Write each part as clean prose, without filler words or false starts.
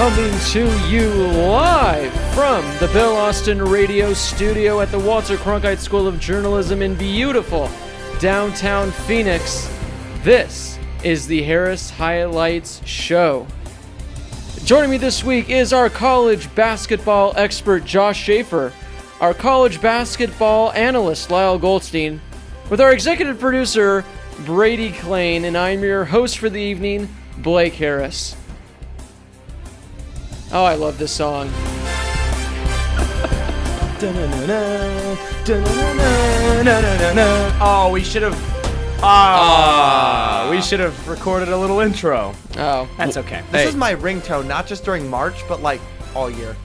Coming to you live from the Bill Austin Radio Studio at the Walter Cronkite School of Journalism in beautiful downtown Phoenix. This is the Harris Highlights Show. Joining me this week is our college basketball expert Josh Schaefer, our college basketball analyst Lyle Goldstein, with our executive producer Brady Klain, and I'm your host for the evening, Blake Harris. Oh, I love this song. Oh, we should have. We should have recorded a little intro. Oh, that's okay. This is my ringtone, not just during March, but like all year.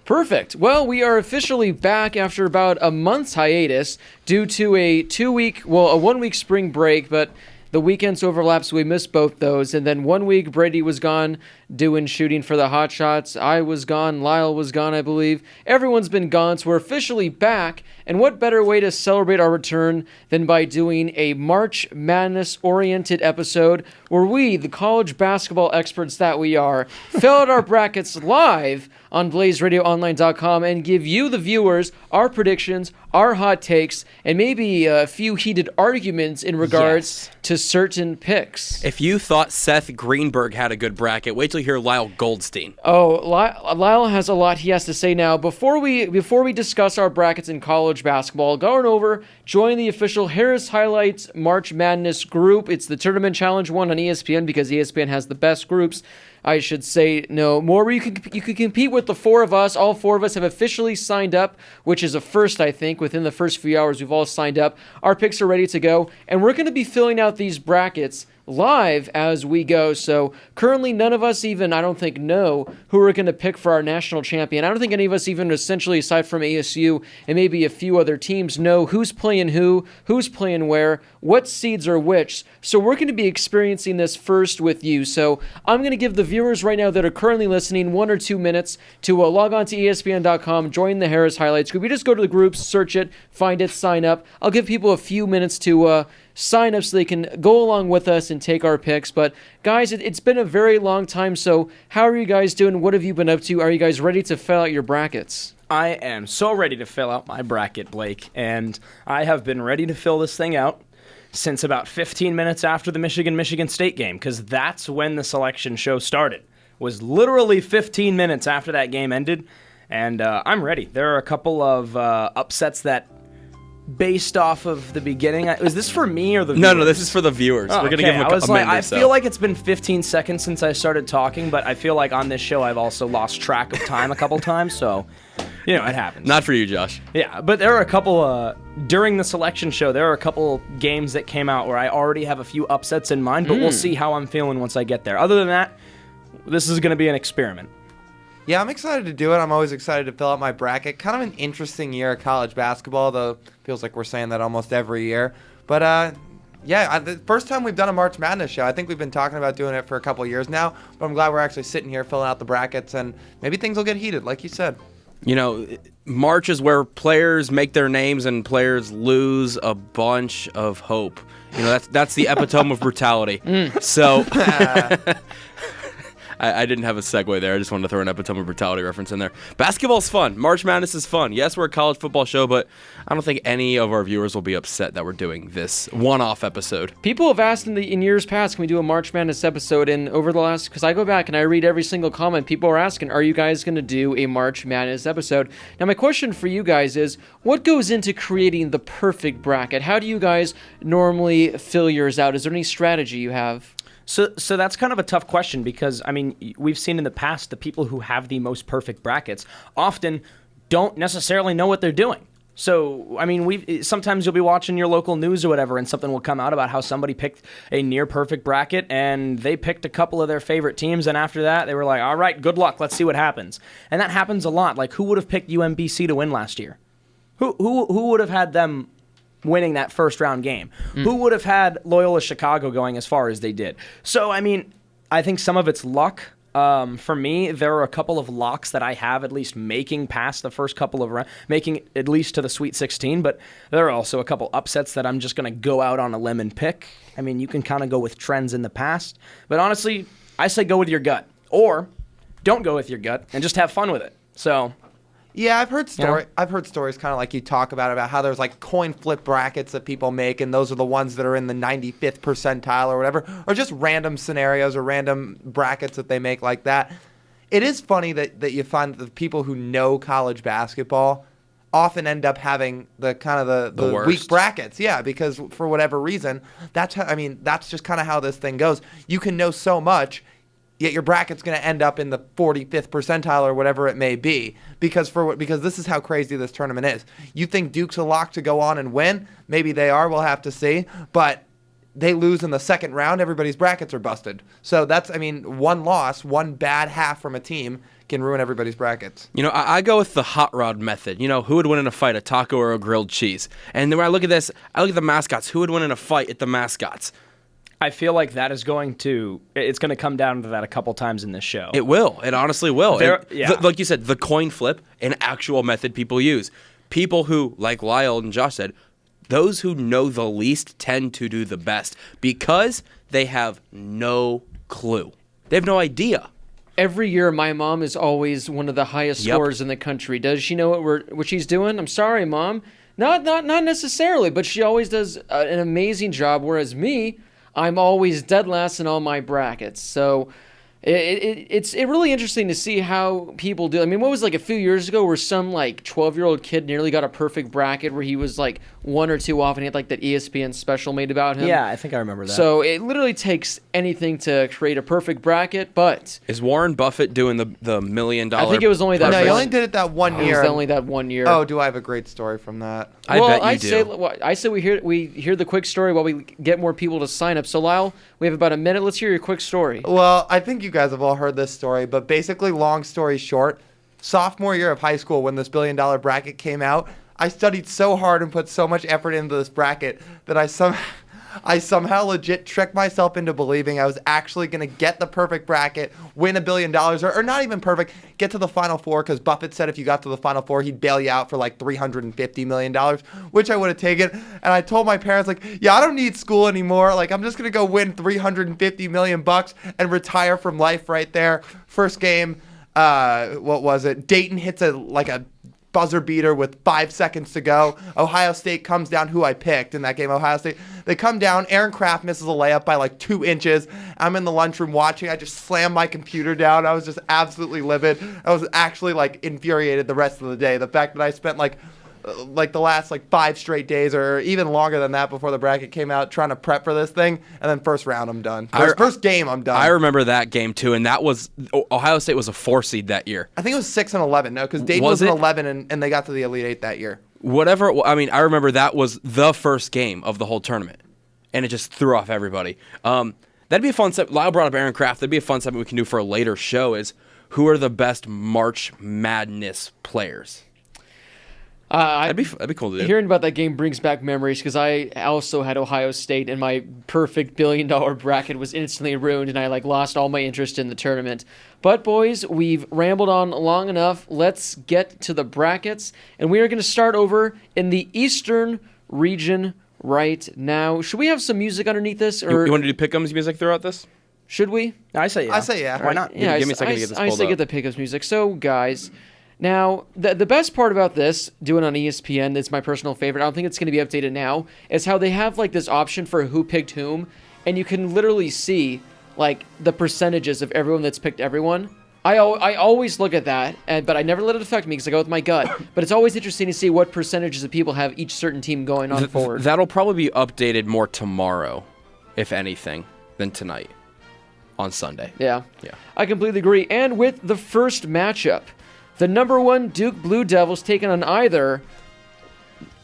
Perfect. Well, we are officially back after about a month's hiatus due to a 1-week spring break, but the weekends overlap, so we missed both those. And then 1 week, Brady was gone doing shooting for the Hot Shots. I was gone. Lyle was gone, I believe. Everyone's been gone, so we're officially back. And what better way to celebrate our return than by doing a March Madness-oriented episode where we, the college basketball experts that we are, fill out our brackets live on BlazeRadioOnline.com and give you, the viewers, our predictions, our hot takes, and maybe a few heated arguments in regards to certain picks. If you thought Seth Greenberg had a good bracket, wait till you hear Lyle Goldstein. Oh, Lyle has a lot he has to say now. Before we discuss our brackets in college basketball, go on over, join the official Harris Highlights March Madness group. It's the Tournament Challenge one on ESPN because ESPN has the best groups. I should say no more. You can compete with the four of us. All four of us have officially signed up, which is a first, I think. Within the first few hours, we've all signed up. Our picks are ready to go, and we're going to be filling out these brackets live as we go. So currently none of us even, I don't think, know who we're going to pick for our national champion. I don't think any of us even, essentially aside from ASU and maybe a few other teams, know who's playing who's playing where, what seeds are which. So we're going to be experiencing this first with you. So I'm going to give the viewers right now that are currently listening 1 or 2 minutes to log on to ESPN.com, join the Harris Highlights group. You just go to the groups, search it, find it, sign up. I'll give people a few minutes to sign up so they can go along with us and take our picks. But guys, it's been a very long time, so how are you guys doing? What have you been up to? Are you guys ready to fill out your brackets? I am so ready to fill out my bracket, Blake, and I have been ready to fill this thing out since about 15 minutes after the Michigan State game, because that's when the selection show started. Was literally 15 minutes after that game ended, and I'm ready. There are a couple of upsets that, based off of the beginning, is this for me or the viewers? No, this is for the viewers. Oh, we're gonna give them a minute I or so. feel like it's been 15 seconds since I started talking, but I feel like on this show I've also lost track of time a couple times, so it happens. Not for you, Josh. Yeah, but there are a couple during the selection show. There are a couple games that came out where I already have a few upsets in mind, but we'll see how I'm feeling once I get there. Other than that, this is going to be an experiment. Yeah, I'm excited to do it. I'm always excited to fill out my bracket. Kind of an interesting year of college basketball, though feels like we're saying that almost every year. But, the first time we've done a March Madness show. I think we've been talking about doing it for a couple of years now, but I'm glad we're actually sitting here filling out the brackets, and maybe things will get heated, like you said. March is where players make their names and players lose a bunch of hope. That's the epitome of brutality. So... I didn't have a segue there. I just wanted to throw an epitome of brutality reference in there. Basketball's fun. March Madness is fun. Yes, we're a college football show, but I don't think any of our viewers will be upset that we're doing this one-off episode. People have asked in years past, can we do a March Madness episode? And over the last, because I go back and I read every single comment, people are asking, are you guys going to do a March Madness episode? Now, my question for you guys is, what goes into creating the perfect bracket? How do you guys normally fill yours out? Is there any strategy you have? So that's kind of a tough question because, we've seen in the past the people who have the most perfect brackets often don't necessarily know what they're doing. So, sometimes you'll be watching your local news or whatever, and something will come out about how somebody picked a near-perfect bracket, and they picked a couple of their favorite teams, and after that, they were like, all right, good luck, let's see what happens. And that happens a lot. Like, who would have picked UMBC to win last year? Who would have had them winning that first-round game? Who would have had Loyola Chicago going as far as they did? So, I think some of it's luck. For me, there are a couple of locks that I have at least making past the first couple of rounds, making at least to the Sweet 16, but there are also a couple upsets that I'm just going to go out on a limb and pick. You can kind of go with trends in the past, but honestly, I say go with your gut, or don't go with your gut and just have fun with it. So. Yeah, I've heard know? I've heard stories kind of like you talk about how there's like coin flip brackets that people make, and those are the ones that are in the 95th percentile or whatever, or just random scenarios or random brackets that they make like that. It is funny that you find that the people who know college basketball often end up having the kind of the worst. weak brackets. Yeah, because for whatever reason, that's just kind of how this thing goes. You can know so much, yet your bracket's going to end up in the 45th percentile or whatever it may be, because this is how crazy this tournament is. You think Duke's a lock to go on and win? Maybe they are. We'll have to see. But they lose in the second round, everybody's brackets are busted. So that's, one loss, one bad half from a team can ruin everybody's brackets. I go with the hot rod method. Who would win in a fight, a taco or a grilled cheese? And then when I look at this, I look at the mascots. Who would win in a fight at the mascots? I feel like that is it's going to come down to that a couple times in this show. It will. It honestly will. Yeah. Like you said, the coin flip, an actual method people use. People who, like Lyle and Josh said, those who know the least tend to do the best because they have no clue. They have no idea. Every year, my mom is always one of the highest scorers in the country. Does she know what she's doing? I'm sorry, Mom. Not necessarily, but she always does an amazing job, whereas me, I'm always dead last in all my brackets. So it's really interesting to see how people do. What was like a few years ago where some like 12-year-old kid nearly got a perfect bracket where he was like 1 or 2 off and he had like that ESPN special made about him. Yeah, I think I remember that. So it literally takes anything to create a perfect bracket, but is Warren Buffett doing the $1 million? I think it was only that. No, he only did it that 1 year. It was only that 1 year. Oh, do I have a great story from that? I bet you do. I say we hear the quick story while we get more people to sign up. So Lyle, we have about a minute. Let's hear your quick story. Well, I think you guys have all heard this story, but basically, long story short, sophomore year of high school when this $1 billion bracket came out, I studied so hard and put so much effort into this bracket that I somehow legit tricked myself into believing I was actually going to get the perfect bracket, win $1 billion, or not even perfect, get to the Final Four, because Buffett said if you got to the Final Four, he'd bail you out for like $350 million, which I would have taken. And I told my parents, like, yeah, I don't need school anymore. Like, I'm just going to go win $350 million and retire from life right there. First game, what was it? Dayton hits a buzzer beater with 5 seconds to go. Ohio State comes down, who I picked in that game, Ohio State. They come down. Aaron Kraft misses a layup by like 2 inches. I'm in the lunchroom watching. I just slammed my computer down. I was just absolutely livid. I was actually like infuriated the rest of the day. The fact that I spent like the last 5 straight days or even longer than that before the bracket came out trying to prep for this thing, and then first round I'm done. First game I'm done. I remember that game too, and that was Ohio State was a 4 seed that year. I think it was 6-11. No, because Dayton was an 11 and they got to the Elite 8 that year. Whatever. I remember that was the first game of the whole tournament, and it just threw off everybody. That'd be a fun set. Lyle brought up Aaron Kraft. That'd be a fun segment we can do for a later show. Is who are the best March Madness players? That'd be cool to do. Hearing about that game brings back memories because I also had Ohio State and my perfect $1 billion bracket was instantly ruined and I lost all my interest in the tournament. But boys, we've rambled on long enough. Let's get to the brackets, and we are going to start over in the Eastern region right now. Should we have some music underneath this, or you want to do Pick'em's music throughout this? Should we? I say yeah. I say yeah. Why not? Yeah, Give me a second to get this pulled I say up. get the Pick'em's music. So guys. Now, the best part about this, doing on ESPN, it's my personal favorite, I don't think it's going to be updated now, is how they have this option for who picked whom, and you can literally see the percentages of everyone that's picked everyone. I always look at that, but I never let it affect me because I go with my gut. But it's always interesting to see what percentages of people have each certain team going on forward. That'll probably be updated more tomorrow, if anything, than tonight on Sunday. Yeah. I completely agree. And with the first matchup, the number 1 Duke Blue Devils taking on either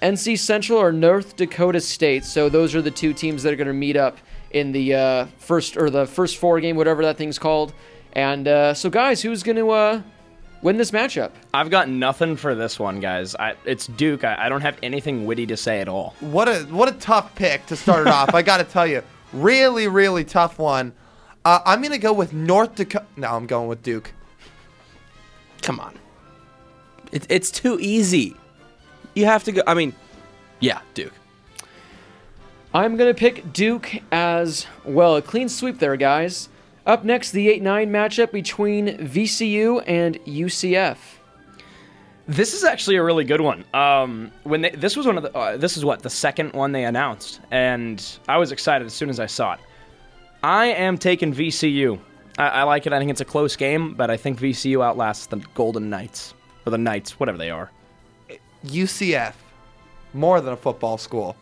NC Central or North Dakota State. So those are the 2 teams that are going to meet up in the first 4 game, whatever that thing's called. And so, guys, who's going to win this matchup? I've got nothing for this one, guys. It's Duke. I don't have anything witty to say at all. What a tough pick to start it off. I got to tell you, really, really tough one. I'm going to go with North Dakota. No, I'm going with Duke. Come on. It's too easy. You have to go. Yeah, Duke. I'm going to pick Duke as well. A clean sweep there, guys. Up next, the 8-9 matchup between VCU and UCF. This is actually a really good one. This was one of the this is what the second one they announced, and I was excited as soon as I saw it. I am taking VCU. I like it. I think it's a close game, but I think VCU outlasts the Golden Knights or the Knights, whatever they are. UCF, more than a football school.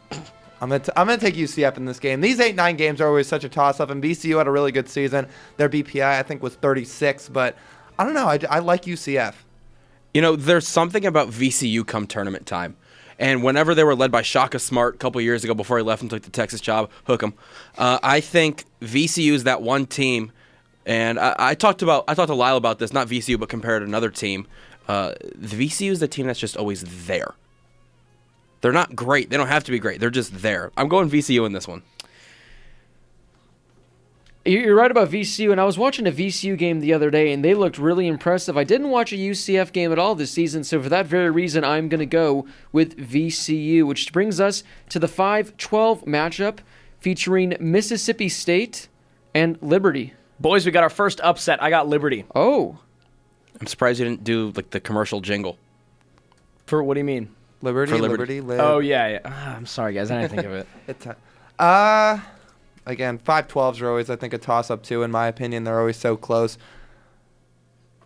I'm gonna take UCF in this game. These 8-9 games are always such a toss-up, and VCU had a really good season. Their BPI, I think, was 36, but I don't know. I like UCF. You know, there's something about VCU come tournament time. And whenever they were led by Shaka Smart a couple years ago before he left and took the Texas job, hook 'em. I think VCU is that one team, and I talked to Lyle about this, not VCU, but compared to another team. The VCU is the team that's just always there. They're not great. They don't have to be great. They're just there. I'm going VCU in this one. You're right about VCU, and I was watching a VCU game the other day, and they looked really impressive. I didn't watch a UCF game at all this season, so for that very reason, I'm going to go with VCU, which brings us to the 5-12 matchup featuring Mississippi State and Liberty. Boys, we got our first upset. I got Liberty. Oh. I'm surprised you didn't do like the commercial jingle. For what do you mean? Liberty, For Liberty. Live. Oh, yeah. I'm sorry, guys. I didn't think of it. Again, 5-12s are always, I think, a toss-up, too, in my opinion. They're always so close.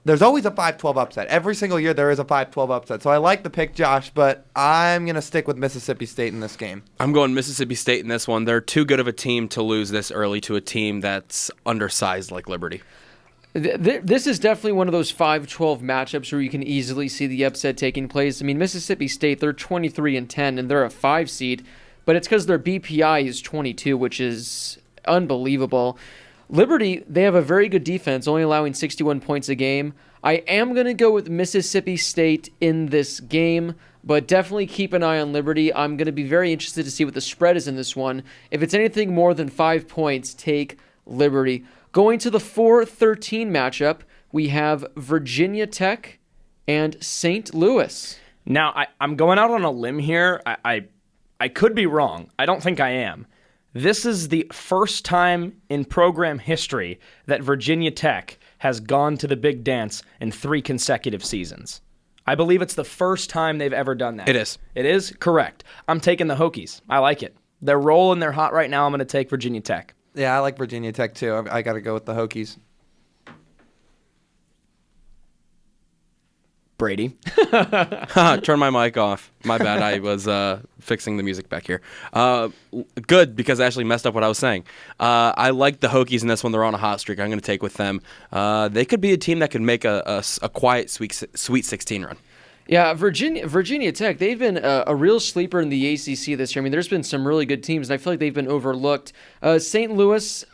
There's always a 5-12 upset. Every single year there is a 5-12 upset. So I like the pick, Josh, but I'm going to stick with Mississippi State in this game. I'm going Mississippi State in this one. They're too good of a team to lose this early to a team that's undersized like Liberty. This is definitely one of those 5-12 matchups where you can easily see the upset taking place. I mean, Mississippi State, they're 23-10, and they're a 5 seed. But it's because their BPI is 22, which is unbelievable. Liberty, they have a very good defense, only allowing 61 points a game. I am going to go with Mississippi State in this game, but definitely keep an eye on Liberty. I'm going to be very interested to see what the spread is in this one. If it's anything more than 5 points, take Liberty. Going to the 4-13 matchup, we have Virginia Tech and St. Louis. Now, I'm going out on a limb here. I could be wrong. I don't think I am. This is the first time in program history that Virginia Tech has gone to the big dance in 3 consecutive seasons. I believe it's the first time they've ever done that. It is. It is? Correct. I'm taking the Hokies. I like it. They're rolling. They're hot right now. I'm going to take Virginia Tech. Yeah, I like Virginia Tech, too. I got to go with the Hokies. Brady. Turn my mic off. My bad. I was fixing the music back here. Good, because I actually messed up what I was saying. I like the Hokies in this one. They're on a hot streak. I'm going to take with them. They could be a team that could make a quiet Sweet 16 run. Yeah, Virginia Tech, they've been a real sleeper in the ACC this year. I mean, there's been some really good teams, and I feel like they've been overlooked. St. Louis,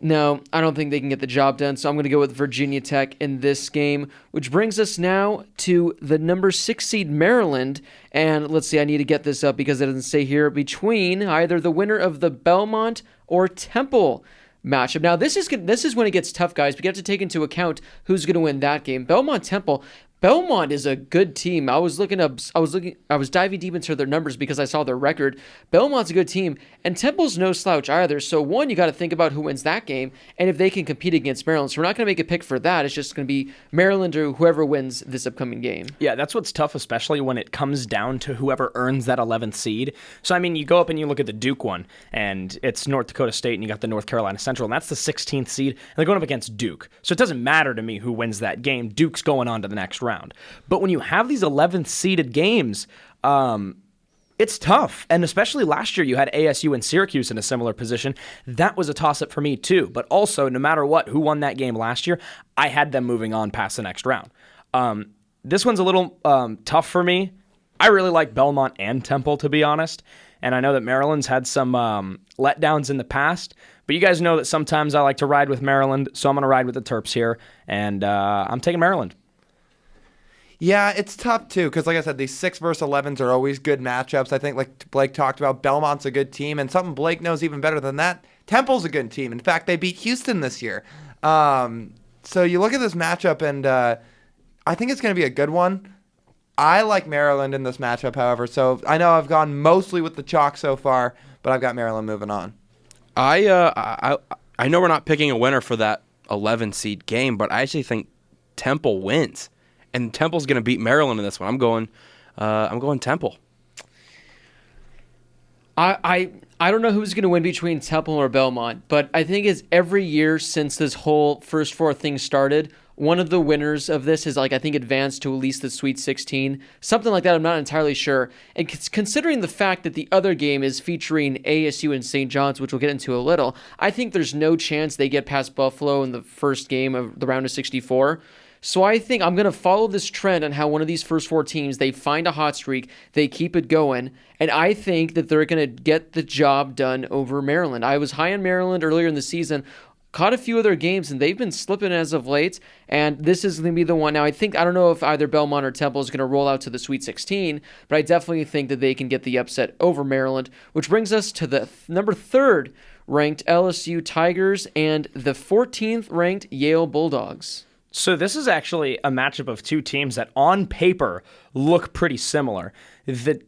no, I don't think they can get the job done, so I'm going to go with Virginia Tech in this game, which brings us now to the number 6 seed Maryland, and let's see, I need to get this up because it doesn't say here, between either the winner of the Belmont or Temple matchup. Now, this is when it gets tough, guys. We have to take into account who's going to win that game. Belmont-Temple. Belmont is a good team. I was diving deep into their numbers because I saw their record. Belmont's a good team, and Temple's no slouch either. So one, you got to think about who wins that game and if they can compete against Maryland. So we're not going to make a pick for that. It's just going to be Maryland or whoever wins this upcoming game. Yeah, that's what's tough, especially when it comes down to whoever earns that 11th seed. So I mean, you go up and you look at the Duke one, and it's North Dakota State, and you got the North Carolina Central, and that's the 16th seed, and they're going up against Duke. So it doesn't matter to me who wins that game. Duke's going on to the next round. But when you have these 11th seeded games, it's tough. And especially last year, you had ASU and Syracuse in a similar position. That was a toss-up for me, too. But also, no matter what, who won that game last year, I had them moving on past the next round. This one's a little tough for me. I really like Belmont and Temple, to be honest. And I know that Maryland's had some letdowns in the past. But you guys know that sometimes I like to ride with Maryland, so I'm going to ride with the Terps here. And I'm taking Maryland. Yeah, it's tough, too, because like I said, these 6 versus 11s are always good matchups. I think, like Blake talked about, Belmont's a good team, and something Blake knows even better than that, Temple's a good team. In fact, they beat Houston this year. So you look at this matchup, and I think it's going to be a good one. I like Maryland in this matchup, however, so I know I've gone mostly with the chalk so far, but I've got Maryland moving on. I know we're not picking a winner for that 11 seed game, but I actually think Temple wins, and Temple's going to beat Maryland in this one. I'm going Temple. I don't know who's going to win between Temple or Belmont, but I think it's every year since this whole first four thing started, one of the winners of this is I think advanced to at least the Sweet 16, something like that. I'm not entirely sure. And considering the fact that the other game is featuring ASU and St. John's, which we'll get into a little, I think there's no chance they get past Buffalo in the first game of the round of 64. So I think I'm going to follow this trend on how one of these first four teams, they find a hot streak, they keep it going, and I think that they're going to get the job done over Maryland. I was high on Maryland earlier in the season, caught a few of their games, and they've been slipping as of late, and this is going to be the one. Now, I don't know if either Belmont or Temple is going to roll out to the Sweet 16, but I definitely think that they can get the upset over Maryland, which brings us to the number 3rd ranked LSU Tigers and the 14th ranked Yale Bulldogs. So this is actually a matchup of two teams that on paper look pretty similar. The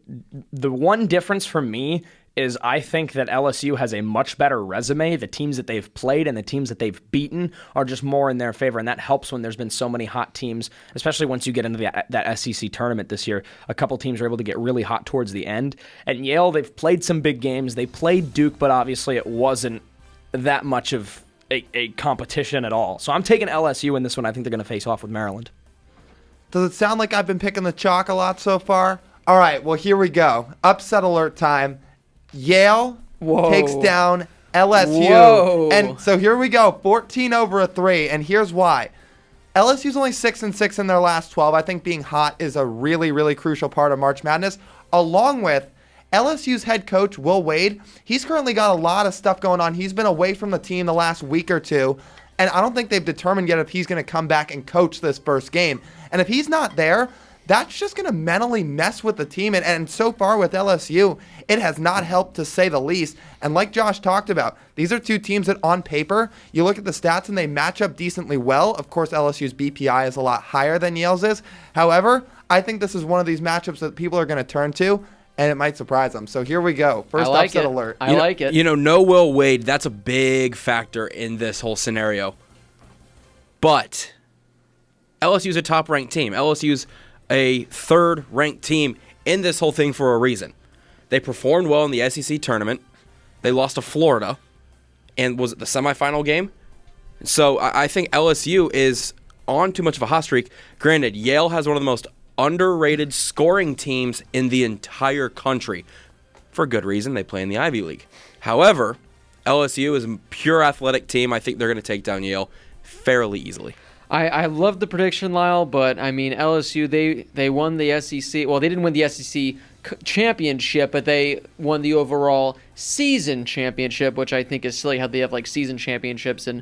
one difference for me is I think that LSU has a much better resume. The teams that they've played and the teams that they've beaten are just more in their favor, and that helps when there's been so many hot teams, especially once you get into that SEC tournament this year. A couple teams were able to get really hot towards the end. At Yale, they've played some big games. They played Duke, but obviously it wasn't that much of a competition at all. So I'm taking LSU in this one. I think they're going to face off with Maryland. Does it sound like I've been picking the chalk a lot so far? All right, well, here we go. Upset alert time. Yale takes down LSU. Whoa. And so here we go, 14/3, and here's why. LSU's only 6-6 in their last 12. I think being hot is a really, really crucial part of March Madness, along with LSU's head coach, Will Wade. He's currently got a lot of stuff going on. He's been away from the team the last week or two, and I don't think they've determined yet if he's going to come back and coach this first game. And if he's not there, that's just going to mentally mess with the team. And so far with LSU, it has not helped, to say the least. And like Josh talked about, these are two teams that on paper, you look at the stats and they match up decently well. Of course, LSU's BPI is a lot higher than Yale's is. However, I think this is one of these matchups that people are going to turn to, and it might surprise them. So here we go. First upset alert. I like it. No Will Wade, that's a big factor in this whole scenario. But LSU's a top-ranked team. LSU's a 3rd-ranked team in this whole thing for a reason. They performed well in the SEC tournament. They lost to Florida. And was it the semifinal game? So I think LSU is on too much of a hot streak. Granted, Yale has one of the most underrated scoring teams in the entire country. For good reason, they play in the Ivy League. However, LSU is a pure athletic team. I think they're going to take down Yale fairly easily. I love the prediction, Lyle, but I mean LSU, they won the SEC. Well, they didn't win the SEC championship, but they won the overall season championship, which I think is silly how they have season championships and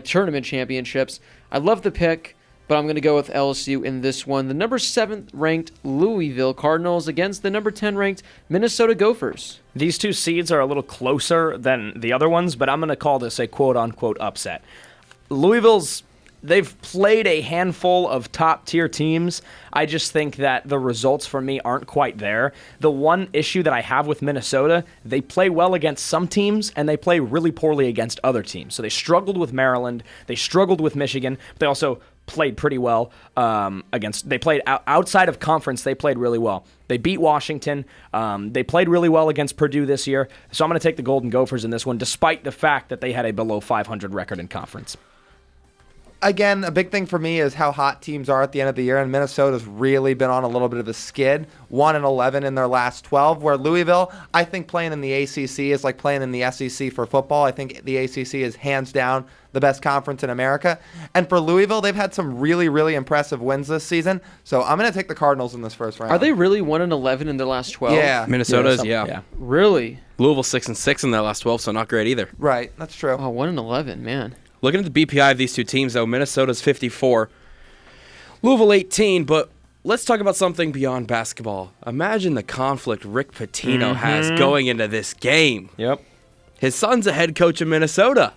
tournament championships. I love the pick, but I'm going to go with LSU in this one. The number 7th ranked Louisville Cardinals against the number 10 ranked Minnesota Gophers. These two seeds are a little closer than the other ones, but I'm going to call this a quote-unquote upset. They've played a handful of top-tier teams. I just think that the results for me aren't quite there. The one issue that I have with Minnesota, they play well against some teams, and they play really poorly against other teams. So they struggled with Maryland. They struggled with Michigan. They also played pretty well they played outside of conference. They played really well. They beat Washington. They played really well against Purdue this year. So I'm going to take the Golden Gophers in this one, despite the fact that they had a below 500 record in conference. Again, a big thing for me is how hot teams are at the end of the year, and Minnesota's really been on a little bit of a skid, 1-11 in their last 12, where Louisville, I think playing in the ACC is like playing in the SEC for football. I think the ACC is hands down the best conference in America. And for Louisville, they've had some really, really impressive wins this season, so I'm going to take the Cardinals in this first round. Are they really 1-11 in their last 12? Yeah. Minnesota's, yeah. Really? Louisville 6-6 in their last 12, so not great either. Right, that's true. Oh, 1-11, man. Looking at the BPI of these two teams, though, Minnesota's 54, Louisville 18, but let's talk about something beyond basketball. Imagine the conflict Rick Pitino has going into this game. Yep. His son's a head coach of Minnesota.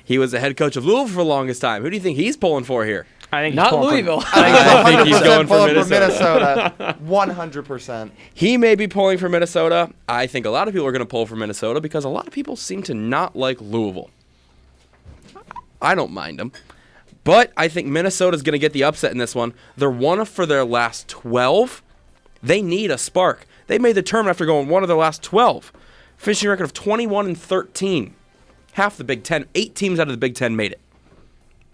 He was the head coach of Louisville for the longest time. Who do you think he's pulling for here? I think he's Not pulling Louisville. I think he's going for pulling Minnesota. Minnesota. 100%. He may be pulling for Minnesota. I think a lot of people are going to pull for Minnesota because a lot of people seem to not like Louisville. I don't mind them. But I think Minnesota's going to get the upset in this one. They're 1 for their last 12. They need a spark. They made the tournament after going 1 of their last 12. Finishing record of 21-13. Half the Big Ten. 8 teams out of the Big Ten made it.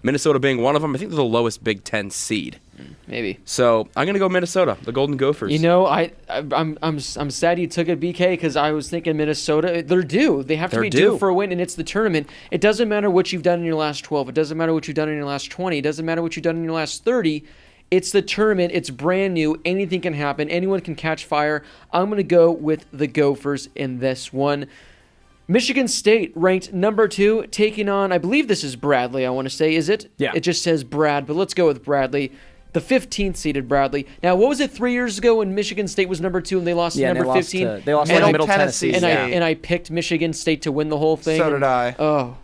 Minnesota being one of them. I think they're the lowest Big Ten seed. Maybe. So I'm going to go Minnesota, the Golden Gophers. You know, I'm sad you took it, BK, because I was thinking Minnesota. They're due. They have to They're be due. due for a win, and it's the tournament. It doesn't matter what you've done in your last 12. It doesn't matter what you've done in your last 20. It doesn't matter what you've done in your last 30. It's the tournament. It's brand new. Anything can happen. Anyone can catch fire. I'm going to go with the Gophers in this one. Michigan State ranked number 2, taking on, I believe this is Bradley, I want to say. Is it? Yeah. It just says Brad, but let's go with Bradley. The 15th seeded Bradley. Now, what was it 3 years ago when Michigan State was number 2 and they lost to number 15? They lost Middle to Middle Tennessee. Tennessee. And I picked Michigan State to win the whole thing. So did I. Oh.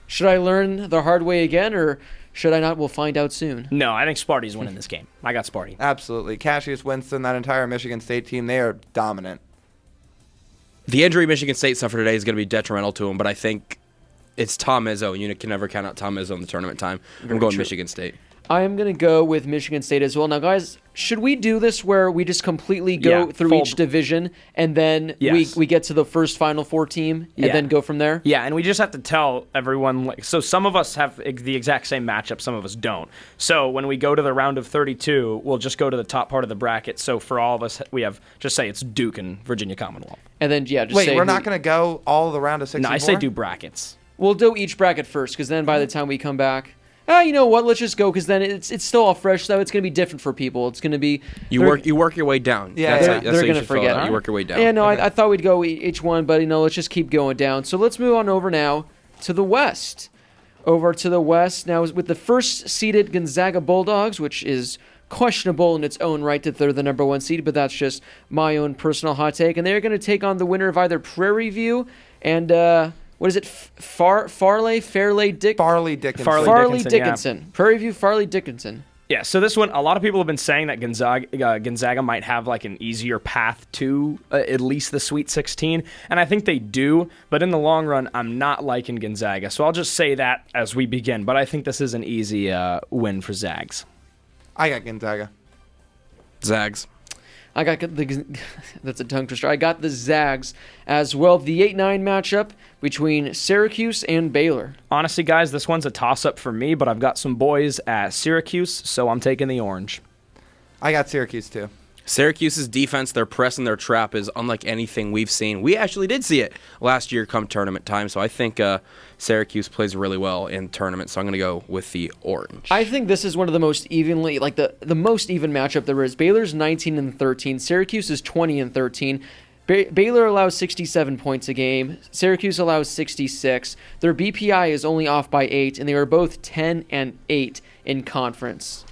Should I learn the hard way again, or should I not? We'll find out soon. No, I think Sparty's winning this game. I got Sparty. Absolutely. Cassius Winston, that entire Michigan State team, they are dominant. The injury Michigan State suffered today is going to be detrimental to them, but I think it's Tom Izzo. You can never count out Tom Izzo in the tournament time. I'm going true. Michigan State. I am going to go with Michigan State as well. Now, guys, should we do this where we just completely go Yeah, through fold. each division and then Yes. we get to the first Final Four team and Yeah. then go from there? Yeah, and we just have to tell everyone. So some of us have the exact same matchup, some of us don't. So when we go to the round of 32, we'll just go to the top part of the bracket. So for all of us, we have just say it's Duke and Virginia Commonwealth. And then, just Wait, say we're who- not going to go all the round of 64? No, I say do brackets. We'll do each bracket first, because then by the time we come back, you know what? Let's just go, because then it's still all fresh, though. It's going to be different for people. It's going to be You work your way down. Yeah, that's yeah. how- that's They're how you gonna should fill forget. out. You work your way down. Yeah, no, I thought we'd go each one, but let's just keep going down. So let's move on over now to the West. Over to the West now with the first seeded Gonzaga Bulldogs, which is questionable in its own right that they're the number 1 seed, but that's just my own personal hot take. And they're going to take on the winner of either Prairie View and what is it? Fairleigh Dickinson. Farley Dickinson. Farley Dickinson, yeah. Dickinson. Prairie View, Farley Dickinson. Yeah, so this one, a lot of people have been saying that Gonzaga might have like an easier path to at least the Sweet 16, and I think they do, but in the long run, I'm not liking Gonzaga. So I'll just say that as we begin, but I think this is an easy win for Zags. I got Gonzaga. Zags. I got that's a tongue twister. I got the Zags as well. The 8-9 matchup between Syracuse and Baylor. Honestly, guys, this one's a toss-up for me, but I've got some boys at Syracuse, so I'm taking the orange. I got Syracuse, too. Syracuse's defense, their press and their trap is unlike anything we've seen. We actually did see it last year come tournament time, so I think Syracuse plays really well in tournament, so I'm going to go with the orange. I think this is one of the most evenly, like the most even matchup there is. Baylor's 19-13. Syracuse is 20-13. Baylor allows 67 points a game. Syracuse allows 66. Their BPI is only off by 8, and they are both 10-8 in conference.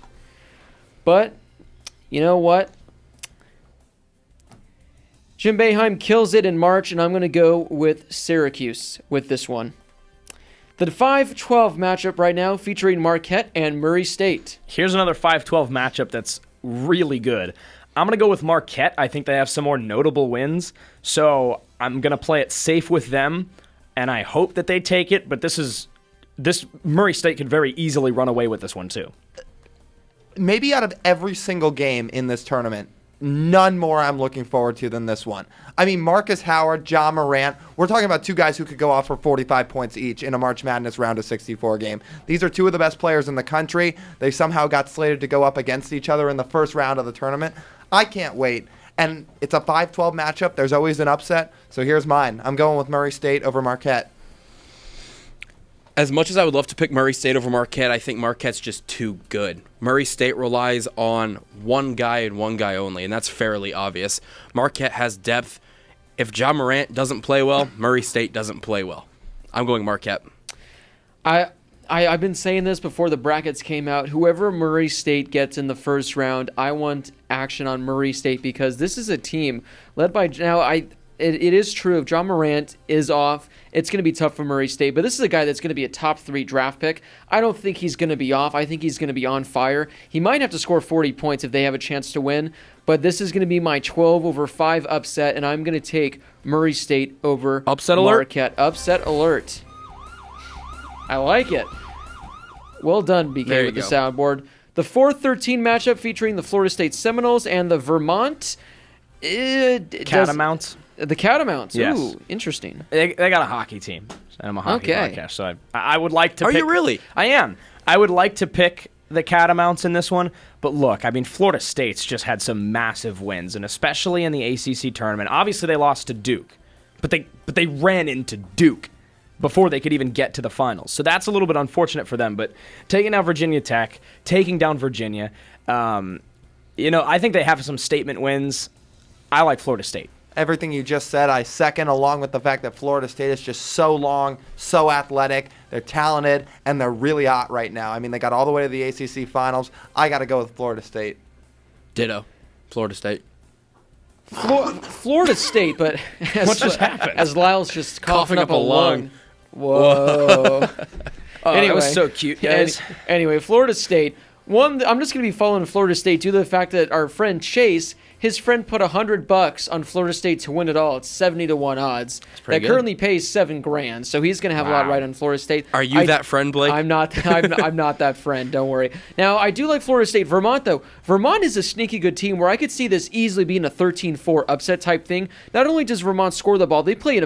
But, you know what? Jim Boeheim kills it in March, and I'm going to go with Syracuse with this one. The 5-12 matchup right now featuring Marquette and Murray State. Here's another 5-12 matchup that's really good. I'm going to go with Marquette. I think they have some more notable wins, so I'm going to play it safe with them, and I hope that they take it, but this Murray State could very easily run away with this one too. Maybe out of every single game in this tournament, none more I'm looking forward to than this one. I mean, Marcus Howard, John Morant, we're talking about two guys who could go off for 45 points each in a March Madness round of 64 game. These are two of the best players in the country. They somehow got slated to go up against each other in the first round of the tournament. I can't wait. And it's a 5-12 matchup. There's always an upset. So here's mine. I'm going with Murray State over Marquette. As much as I would love to pick Murray State over Marquette, I think Marquette's just too good. Murray State relies on one guy and one guy only, and that's fairly obvious. Marquette has depth. If John Morant doesn't play well, Murray State doesn't play well. I'm going Marquette. I've been saying this before the brackets came out. Whoever Murray State gets in the first round, I want action on Murray State because this is a team led by it is true. If John Morant is off, it's going to be tough for Murray State. But this is a guy that's going to be a top 3 draft pick. I don't think he's going to be off. I think he's going to be on fire. He might have to score 40 points if they have a chance to win. But this is going to be my 12/5 upset, and I'm going to take Murray State over Upset alert? Marquette. Upset alert. I like it. Well done, BK, There you with the go. soundboard. The 4-13 matchup featuring the Florida State Seminoles and the Vermont Catamounts. The Catamounts. Yes. Ooh, interesting. They got a hockey team. And I'm a hockey Okay. broadcaster, so I would like to Are pick... you really? I am. I would like to pick the Catamounts in this one, but look, I mean, Florida State's just had some massive wins, and especially in the ACC tournament. Obviously, they lost to Duke, but they ran into Duke before they could even get to the finals. So that's a little bit unfortunate for them, but taking down Virginia Tech, taking down Virginia, I think they have some statement wins. I like Florida State. Everything you just said, I second, along with the fact that Florida State is just so long, so athletic, they're talented, and they're really hot right now. I mean, they got all the way to the ACC finals. I got to go with Florida State. Ditto. Florida State. Florida State, but What just happened? as Lyle's just coughing up a lung. Whoa. Oh, Anyway. that was so cute, guys. Anyway, Florida State. I'm just going to be following Florida State due to the fact that our friend Chase, his friend put $100 on Florida State to win it all. It's 70-1 odds. pretty That good. currently pays $7,000, so he's going to have a lot Wow. right on Florida State. Are you that friend, Blake? I'm not. I'm not that friend. Don't worry. Now I do like Florida State. Vermont though. Vermont is a sneaky good team where I could see this easily being a 13-4 upset type thing. Not only does Vermont score the ball, they play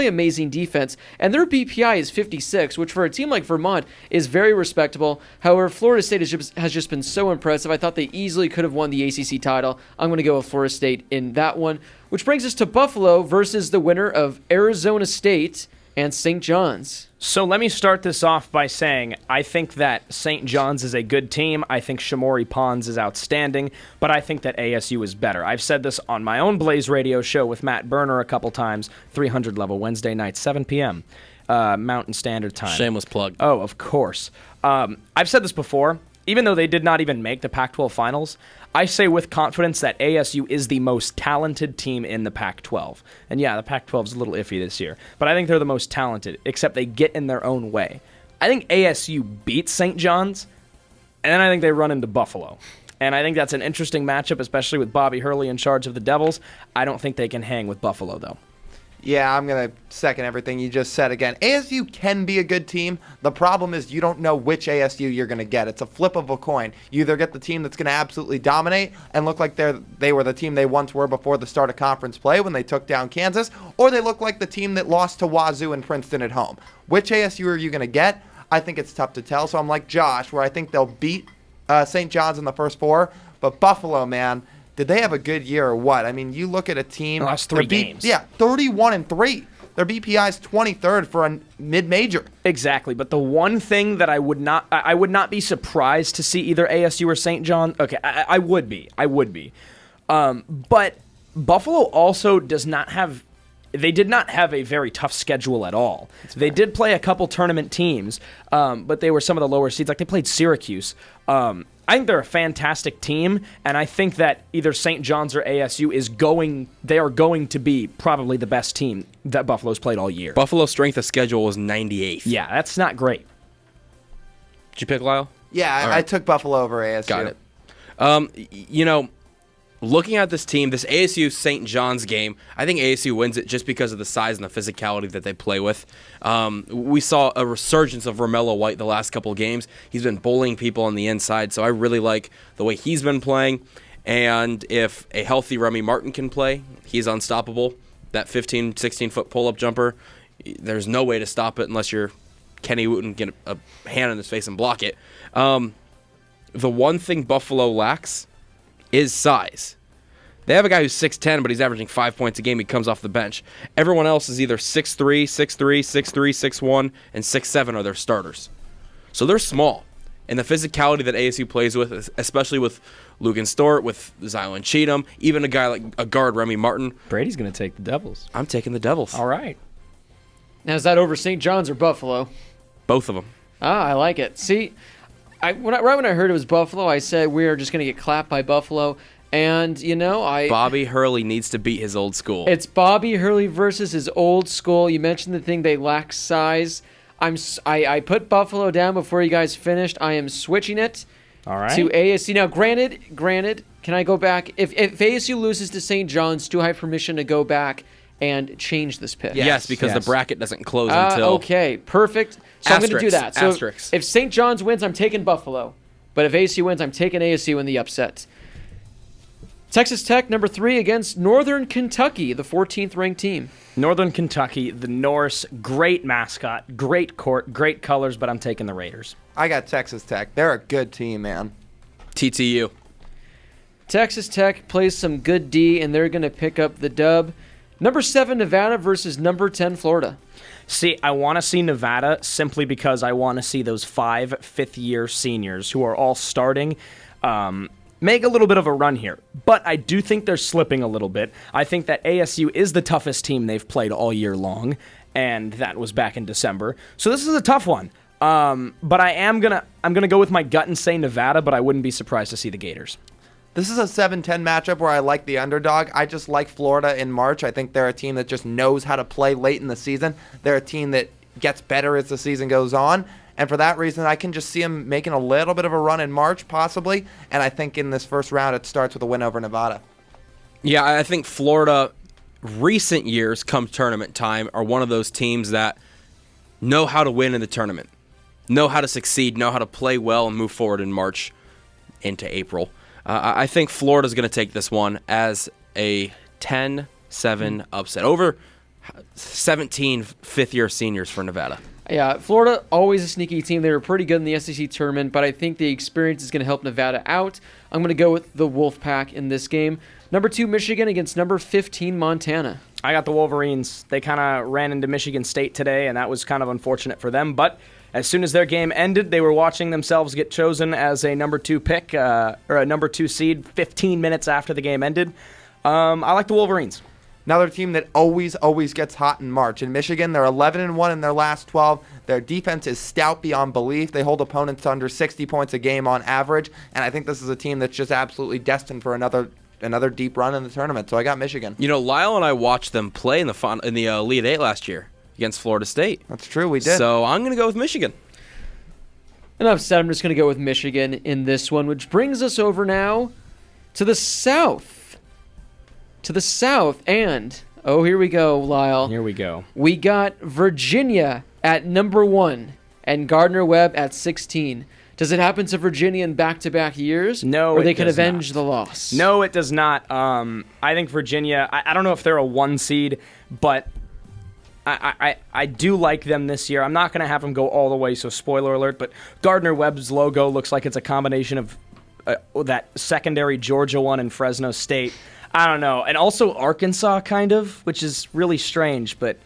amazing defense, and their BPI is 56, which for a team like Vermont is very respectable. However, Florida State has just been so impressive. I thought they easily could have won the ACC title. I'm going to go with Florida State in that one, which brings us to Buffalo versus the winner of Arizona State and St. John's. So let me start this off by saying I think that St. John's is a good team. I think Shamori Pons is outstanding, but I think that ASU is better. I've said this on my own Blaze radio show with Matt Berner a couple times, 300 level, Wednesday night, 7 p.m. Mountain Standard Time. Shameless plug. Oh, of course. I've said this before. Even though they did not even make the Pac-12 finals, I say with confidence that ASU is the most talented team in the Pac-12. And yeah, the Pac-12 is a little iffy this year, but I think they're the most talented, except they get in their own way. I think ASU beats St. John's, and then I think they run into Buffalo. And I think that's an interesting matchup, especially with Bobby Hurley in charge of the Devils. I don't think they can hang with Buffalo, though. Yeah, I'm going to second everything you just said again. ASU can be a good team. The problem is you don't know which ASU you're going to get. It's a flip of a coin. You either get the team that's going to absolutely dominate and look like they were the team they once were before the start of conference play when they took down Kansas, or they look like the team that lost to Wazoo and Princeton at home. Which ASU are you going to get? I think it's tough to tell, so I'm like Josh, where I think they'll beat St. John's in the first 4, but Buffalo, man, did they have a good year or what? I mean, you look at a team. The last 3 games. Yeah, 31-3. Their BPI is 23rd for a mid-major. Exactly, but the one thing that I would not be surprised to see either ASU or St. John. Okay, I would be. But Buffalo also does not have. They did not have a very tough schedule at all. They did play a couple tournament teams, but they were some of the lower seeds. Like they played Syracuse. I think they're a fantastic team, and I think that either St. John's or ASU they are going to be probably the best team that Buffalo's played all year. Buffalo's strength of schedule was 98th. Yeah, that's not great. Did you pick Lyle? Yeah, right. I took Buffalo over ASU. Got it. Looking at this team, this ASU St. John's game, I think ASU wins it just because of the size and the physicality that they play with. We saw a resurgence of Romello White the last couple of games. He's been bullying people on the inside, so I really like the way he's been playing. And if a healthy Remy Martin can play, he's unstoppable. That 15, 16-foot pull-up jumper, there's no way to stop it unless you're Kenny Wooten, get a hand in his face and block it. The one thing Buffalo lacks is size. They have a guy who's 6'10", but he's averaging 5 points a game. He comes off the bench. Everyone else is either 6'3", 6'3", 6'3", 6'1", and 6'7" are their starters. So they're small. And the physicality that ASU plays with, especially with Lugan Stort, with Zylan Cheatham, even a guy like a guard, Remy Martin. Brady's going to take the Devils. I'm taking the Devils. All right. Now is that over St. John's or Buffalo? Both of them. I like it. See, right when I heard it was Buffalo, I said we are just going to get clapped by Buffalo. And, Bobby Hurley needs to beat his old school. It's Bobby Hurley versus his old school. You mentioned the thing, they lack size. I put Buffalo down before you guys finished. I am switching it All right. to ASU. Now, granted, can I go back? If ASU loses to St. John's, do I have permission to go back and change this pick? Yes, because the bracket doesn't close until... until... Okay, perfect. So I'm going to do that. So Asterisks. if St. John's wins, I'm taking Buffalo. But if ASU wins, I'm taking ASU in the upset. Texas Tech, number 3, against Northern Kentucky, the 14th ranked team. Northern Kentucky, the Norse, great mascot, great court, great colors, but I'm taking the Raiders. I got Texas Tech. They're a good team, man. TTU. Texas Tech plays some good D, and they're going to pick up the dub. Number 7, Nevada versus number 10, Florida. See, I want to see Nevada simply because I want to see those 5 fifth-year seniors who are all starting make a little bit of a run here. But I do think they're slipping a little bit. I think that ASU is the toughest team they've played all year long, and that was back in December. So this is a tough one. But I'm gonna go with my gut and say Nevada, but I wouldn't be surprised to see the Gators. This is a 7-10 matchup where I like the underdog. I just like Florida in March. I think they're a team that just knows how to play late in the season. They're a team that gets better as the season goes on. And for that reason, I can just see them making a little bit of a run in March, possibly. And I think in this first round, it starts with a win over Nevada. Yeah, I think Florida, recent years, come tournament time, are one of those teams that know how to win in the tournament, know how to succeed, know how to play well and move forward in March into April. I think Florida's going to take this one as a 10-7 upset over 17 fifth-year seniors for Nevada. Yeah, Florida, always a sneaky team. They were pretty good in the SEC tournament, but I think the experience is going to help Nevada out. I'm going to go with the Wolfpack in this game. Number 2, Michigan against number 15, Montana. I got the Wolverines. They kind of ran into Michigan State today, and that was kind of unfortunate for them. But as soon as their game ended, they were watching themselves get chosen as a number 2 pick, or a number 2 seed 15 minutes after the game ended. I like the Wolverines. Another team that always gets hot in March. In Michigan, they're 11-1 in their last 12. Their defense is stout beyond belief. They hold opponents to under 60 points a game on average, and I think this is a team that's just absolutely destined for another deep run in the tournament. So I got Michigan. Lyle and I watched them play in the Elite Eight last year against Florida State. That's true, we did. So I'm going to go with Michigan. Enough said. I'm just going to go with Michigan in this one, which brings us over now to the South. And, here we go, Lyle. Here we go. We got Virginia at number 1 and Gardner-Webb at 16. Does it happen to Virginia in back-to-back years? No, or they it can does avenge not. the loss? No, it does not. I think Virginia, I don't know if they're a 1 seed, but I do like them this year. I'm not going to have them go all the way, so spoiler alert, but Gardner-Webb's logo looks like it's a combination of that secondary Georgia one and Fresno State. I don't know. And also Arkansas, kind of, which is really strange, but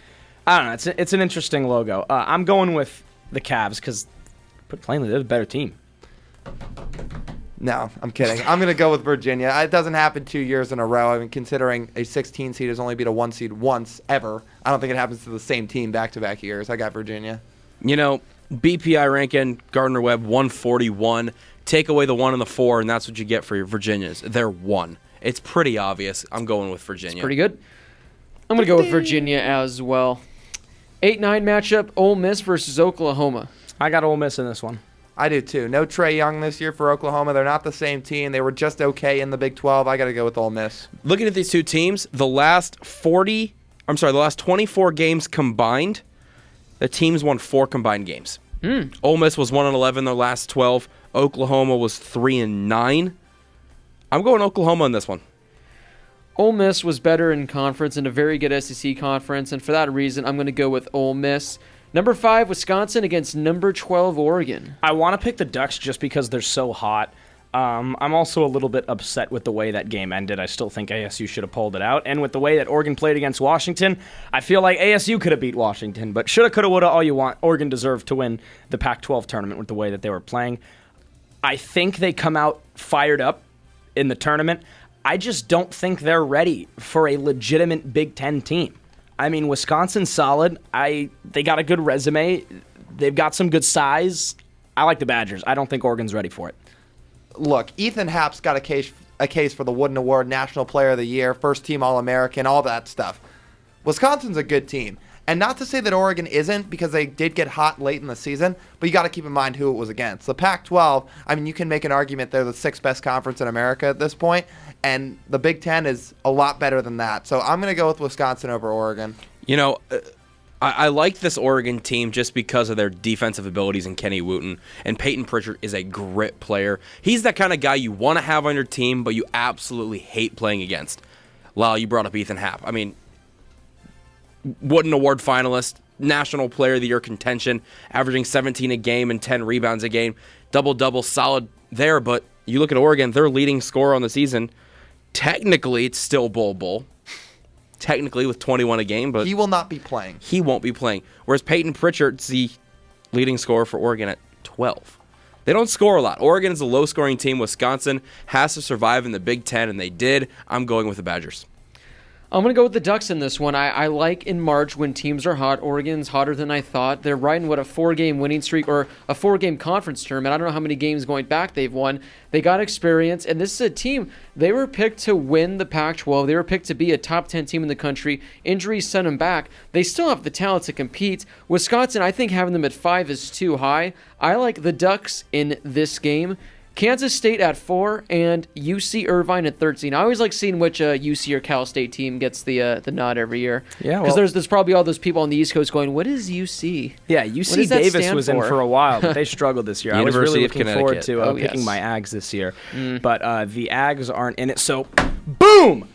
I don't know. It's an interesting logo. I'm going with the Cavs because, put plainly, they're the better team. No, I'm kidding. I'm going to go with Virginia. It doesn't happen 2 years in a row. I mean, considering a 16 seed has only beat a 1 seed once, ever, I don't think it happens to the same team back-to-back years. I got Virginia. BPI ranking, Gardner-Webb 141. Take away the 1 and the 4, and that's what you get for your Virginias. They're 1. It's pretty obvious. I'm going with Virginia. It's pretty good. I'm going to go with Virginia as well. 8-9 matchup, Ole Miss versus Oklahoma. I got Ole Miss in this one. I do too. No Trae Young this year for Oklahoma. They're not the same team. They were just okay in the Big 12. I got to go with Ole Miss. Looking at these two teams, the last 24 games combined, the teams won 4 combined games. Ole Miss was 1-11 their last 12. Oklahoma was 3-9. I'm going Oklahoma in this one. Ole Miss was better in conference and a very good SEC conference, and for that reason, I'm going to go with Ole Miss. Number 5, Wisconsin against number 12, Oregon. I want to pick the Ducks just because they're so hot. I'm also a little bit upset with the way that game ended. I still think ASU should have pulled it out. And with the way that Oregon played against Washington, I feel like ASU could have beat Washington. But shoulda, coulda, woulda, all you want. Oregon deserved to win the Pac-12 tournament with the way that they were playing. I think they come out fired up in the tournament. I just don't think they're ready for a legitimate Big Ten team. I mean, Wisconsin's solid. They got a good resume. They've got some good size. I like the Badgers. I don't think Oregon's ready for it. Look, Ethan Happ's got a case a case for the Wooden Award, National Player of the Year, first team All-American, all that stuff. Wisconsin's a good team. And not to say that Oregon isn't, because they did get hot late in the season, but you got to keep in mind who it was against. The Pac-12, I mean, you can make an argument they're the sixth best conference in America at this point, and the Big Ten is a lot better than that. So I'm going to go with Wisconsin over Oregon. You know, I like this Oregon team just because of their defensive abilities in Kenny Wooten, and Peyton Pritchard is a grit player. He's that kind of guy you want to have on your team, but you absolutely hate playing against. Lyle, you brought up Ethan Happ. I mean, Wooden Award finalist, National Player of the Year contention, averaging 17 a game and 10 rebounds a game. Double-double, solid there, but you look at Oregon, their leading scorer on the season, technically it's still Bull. Technically with 21 a game, but he will not be playing. He won't be playing. Whereas Peyton Pritchard's the leading scorer for Oregon at 12. They don't score a lot. Oregon is a low-scoring team. Wisconsin has to survive in the Big Ten, and they did. I'm going with the Badgers. I'm going to go with the Ducks in this one. I like in March when teams are hot. Oregon's hotter than I thought. They're riding, a 4-game winning streak or a 4-game conference tournament. I don't know how many games going back they've won. They got experience, and this is a team, they were picked to win the Pac-12. They were picked to be a top 10 team in the country. Injuries sent them back. They still have the talent to compete. Wisconsin, I think having them at 5 is too high. I like the Ducks in this game. Kansas State at 4 and UC Irvine at 13. I always like seeing which UC or Cal State team gets the nod every year. Yeah, because there's probably all those people on the East Coast going, "What is UC?" Yeah, UC Davis was in for a while, but they struggled this year. I was really looking forward to picking my Ags this year, but the Ags aren't in it. So, boom!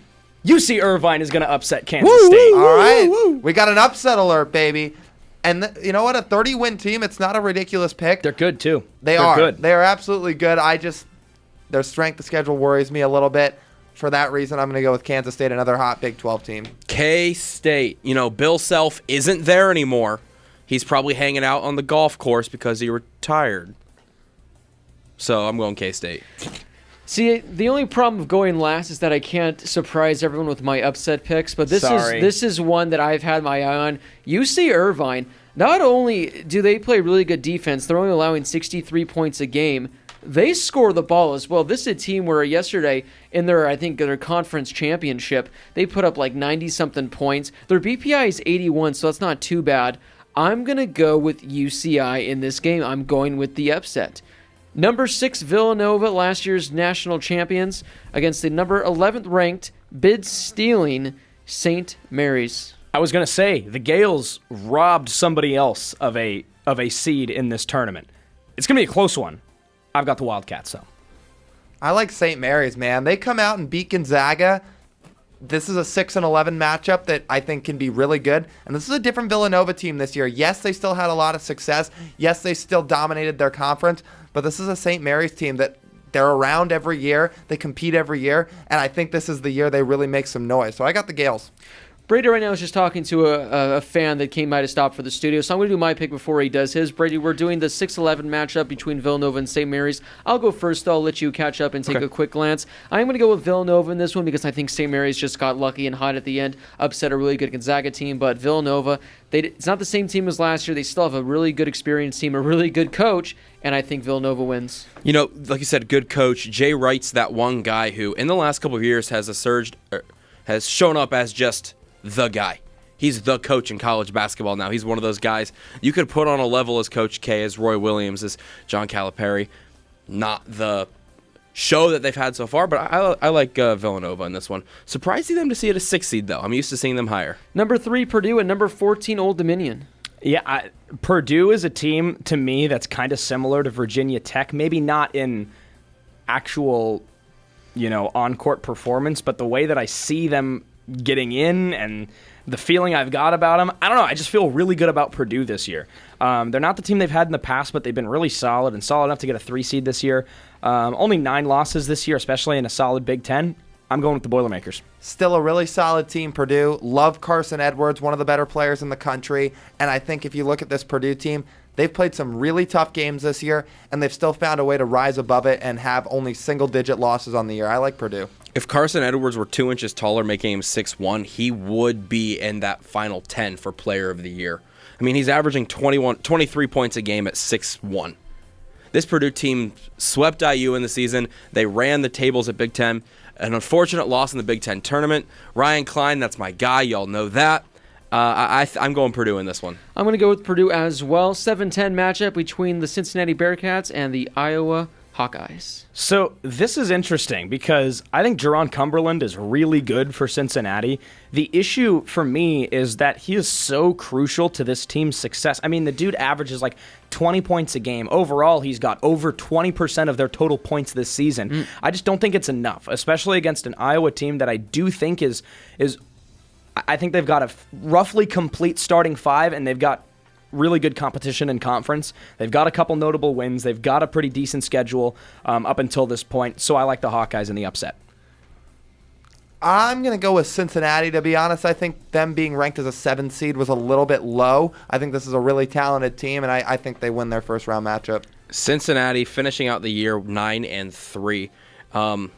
UC Irvine is going to upset Kansas State. All right, we got an upset alert, baby. And you know what? A 30-win team, it's not a ridiculous pick. They're good, too. They're good. They are absolutely good. Their strength of schedule worries me a little bit. For that reason, I'm going to go with Kansas State, another hot Big 12 team. K-State. You know, Bill Self isn't there anymore. He's probably hanging out on the golf course because he retired. So I'm going K-State. See, the only problem of going last is that I can't surprise everyone with my upset picks, but this is one that I've had my eye on. UC Irvine, not only do they play really good defense, they're only allowing 63 points a game. They score the ball as well. This is a team where yesterday in their conference championship, they put up like 90-something points. Their BPI is 81, so that's not too bad. I'm going to go with UCI in this game. I'm going with the upset. Number 6 Villanova, last year's national champions, against the number 11th ranked bid-stealing St. Mary's. I was going to say, the Gales robbed somebody else of a seed in this tournament. It's going to be a close one. I've got the Wildcats, though. I like St. Mary's, man. They come out and beat Gonzaga. This is a 6-11 matchup that I think can be really good. And this is a different Villanova team this year. Yes, they still had a lot of success. Yes, they still dominated their conference. But this is a St. Mary's team that they're around every year. They compete every year. And I think this is the year they really make some noise. So I got the Gales. Brady right now is just talking to a fan that came by to stop for the studio, so I'm going to do my pick before he does his. Brady, we're doing the 6-11 matchup between Villanova and St. Mary's. I'll go first, though. I'll let you catch up and take a quick glance. I'm going to go with Villanova in this one because I think St. Mary's just got lucky and hot at the end, upset a really good Gonzaga team, but Villanova, it's not the same team as last year. They still have a really good experienced team, a really good coach, and I think Villanova wins. You know, like you said, good coach. Jay Wright's that one guy who, in the last couple of years, has shown up as just the guy. He's the coach in college basketball now. He's one of those guys you could put on a level as Coach K, as Roy Williams, as John Calipari. Not the show that they've had so far, but I like Villanova in this one. Surprising them to see it a 6 seed, though. I'm used to seeing them higher. Number 3, Purdue, and number 14, Old Dominion. Yeah, Purdue is a team, to me, that's kind of similar to Virginia Tech. Maybe not in actual, on-court performance, but the way that I see them getting in and the feeling I've got about them, I don't know. I just feel really good about Purdue this year. They're not the team they've had in the past, but they've been really solid and solid enough to get a 3 seed this year. Only 9 losses this year, especially in a solid Big Ten. I'm going with the Boilermakers. Still a really solid team, Purdue. Love Carson Edwards, one of the better players in the country. And I think if you look at this Purdue team, they've played some really tough games this year, and they've still found a way to rise above it and have only single-digit losses on the year. I like Purdue. If Carson Edwards were 2 inches taller, making him 6'1", he would be in that final 10 for Player of the Year. I mean, he's averaging 23 points a game at 6'1". This Purdue team swept IU in the season. They ran the tables at Big Ten. An unfortunate loss in the Big Ten tournament. Ryan Klein, that's my guy. Y'all know that. I'm going Purdue in this one. I'm going to go with Purdue as well. 7-10 matchup between the Cincinnati Bearcats and the Iowa Hawkeyes. So this is interesting because I think Jerron Cumberland is really good for Cincinnati. The issue for me is that he is so crucial to this team's success. I mean, the dude averages like 20 points a game. Overall, he's got over 20% of their total points this season. I just don't think it's enough, especially against an Iowa team that I do think is I think they've got a roughly complete starting five, and they've got really good competition in conference. They've got a couple notable wins. They've got a pretty decent schedule up until this point, so I like the Hawkeyes in the upset. I'm going to go with Cincinnati, to be honest. I think them being ranked as a 7 seed was a little bit low. I think this is a really talented team, and I think they win their first round matchup. Cincinnati finishing out the year 9-3.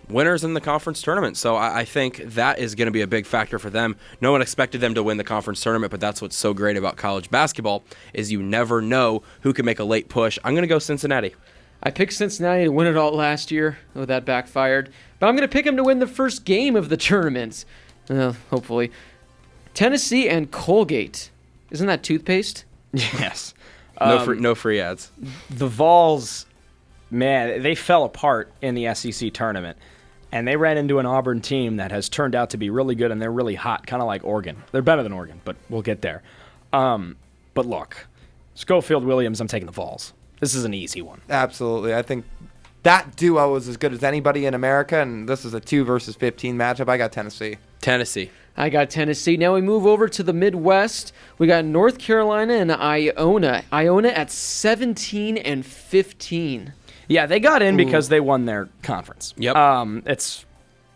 Winners in the conference tournament. So I think that is going to be a big factor for them. No one expected them to win the conference tournament, but that's what's so great about college basketball is you never know who can make a late push. I'm going to go Cincinnati. I picked Cincinnati to win it all last year. Oh, that backfired. But I'm going to pick them to win the first game of the tournament. Hopefully. Tennessee and Colgate. Isn't that toothpaste? Yes. No free ads. The Vols, man, they fell apart in the SEC tournament. And they ran into an Auburn team that has turned out to be really good, and they're really hot, kind of like Oregon. They're better than Oregon, but we'll get there. But look, Schofield Williams, I'm taking the Vols. This is an easy one. Absolutely. I think that duo is as good as anybody in America, and this is a 2 versus 15 matchup. I got Tennessee. I got Tennessee. Now we move over to the Midwest. We got North Carolina and Iona. Iona at 17-15. Yeah, they got in because they won their conference. Yep.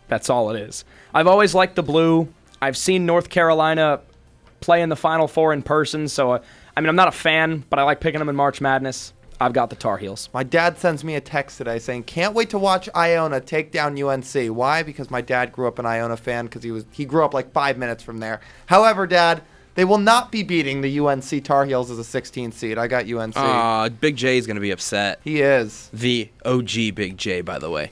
That's all it is. I've always liked the blue. I've seen North Carolina play in the Final Four in person, so I'm not a fan, but I like picking them in March Madness. I've got the Tar Heels. My dad sends me a text today saying, can't wait to watch Iona take down UNC. Why? Because my dad grew up an Iona fan because he grew up like 5 minutes from there. However, Dad, they will not be beating the UNC Tar Heels as a 16 seed. I got UNC. Big J is going to be upset. He is. The OG Big J, by the way.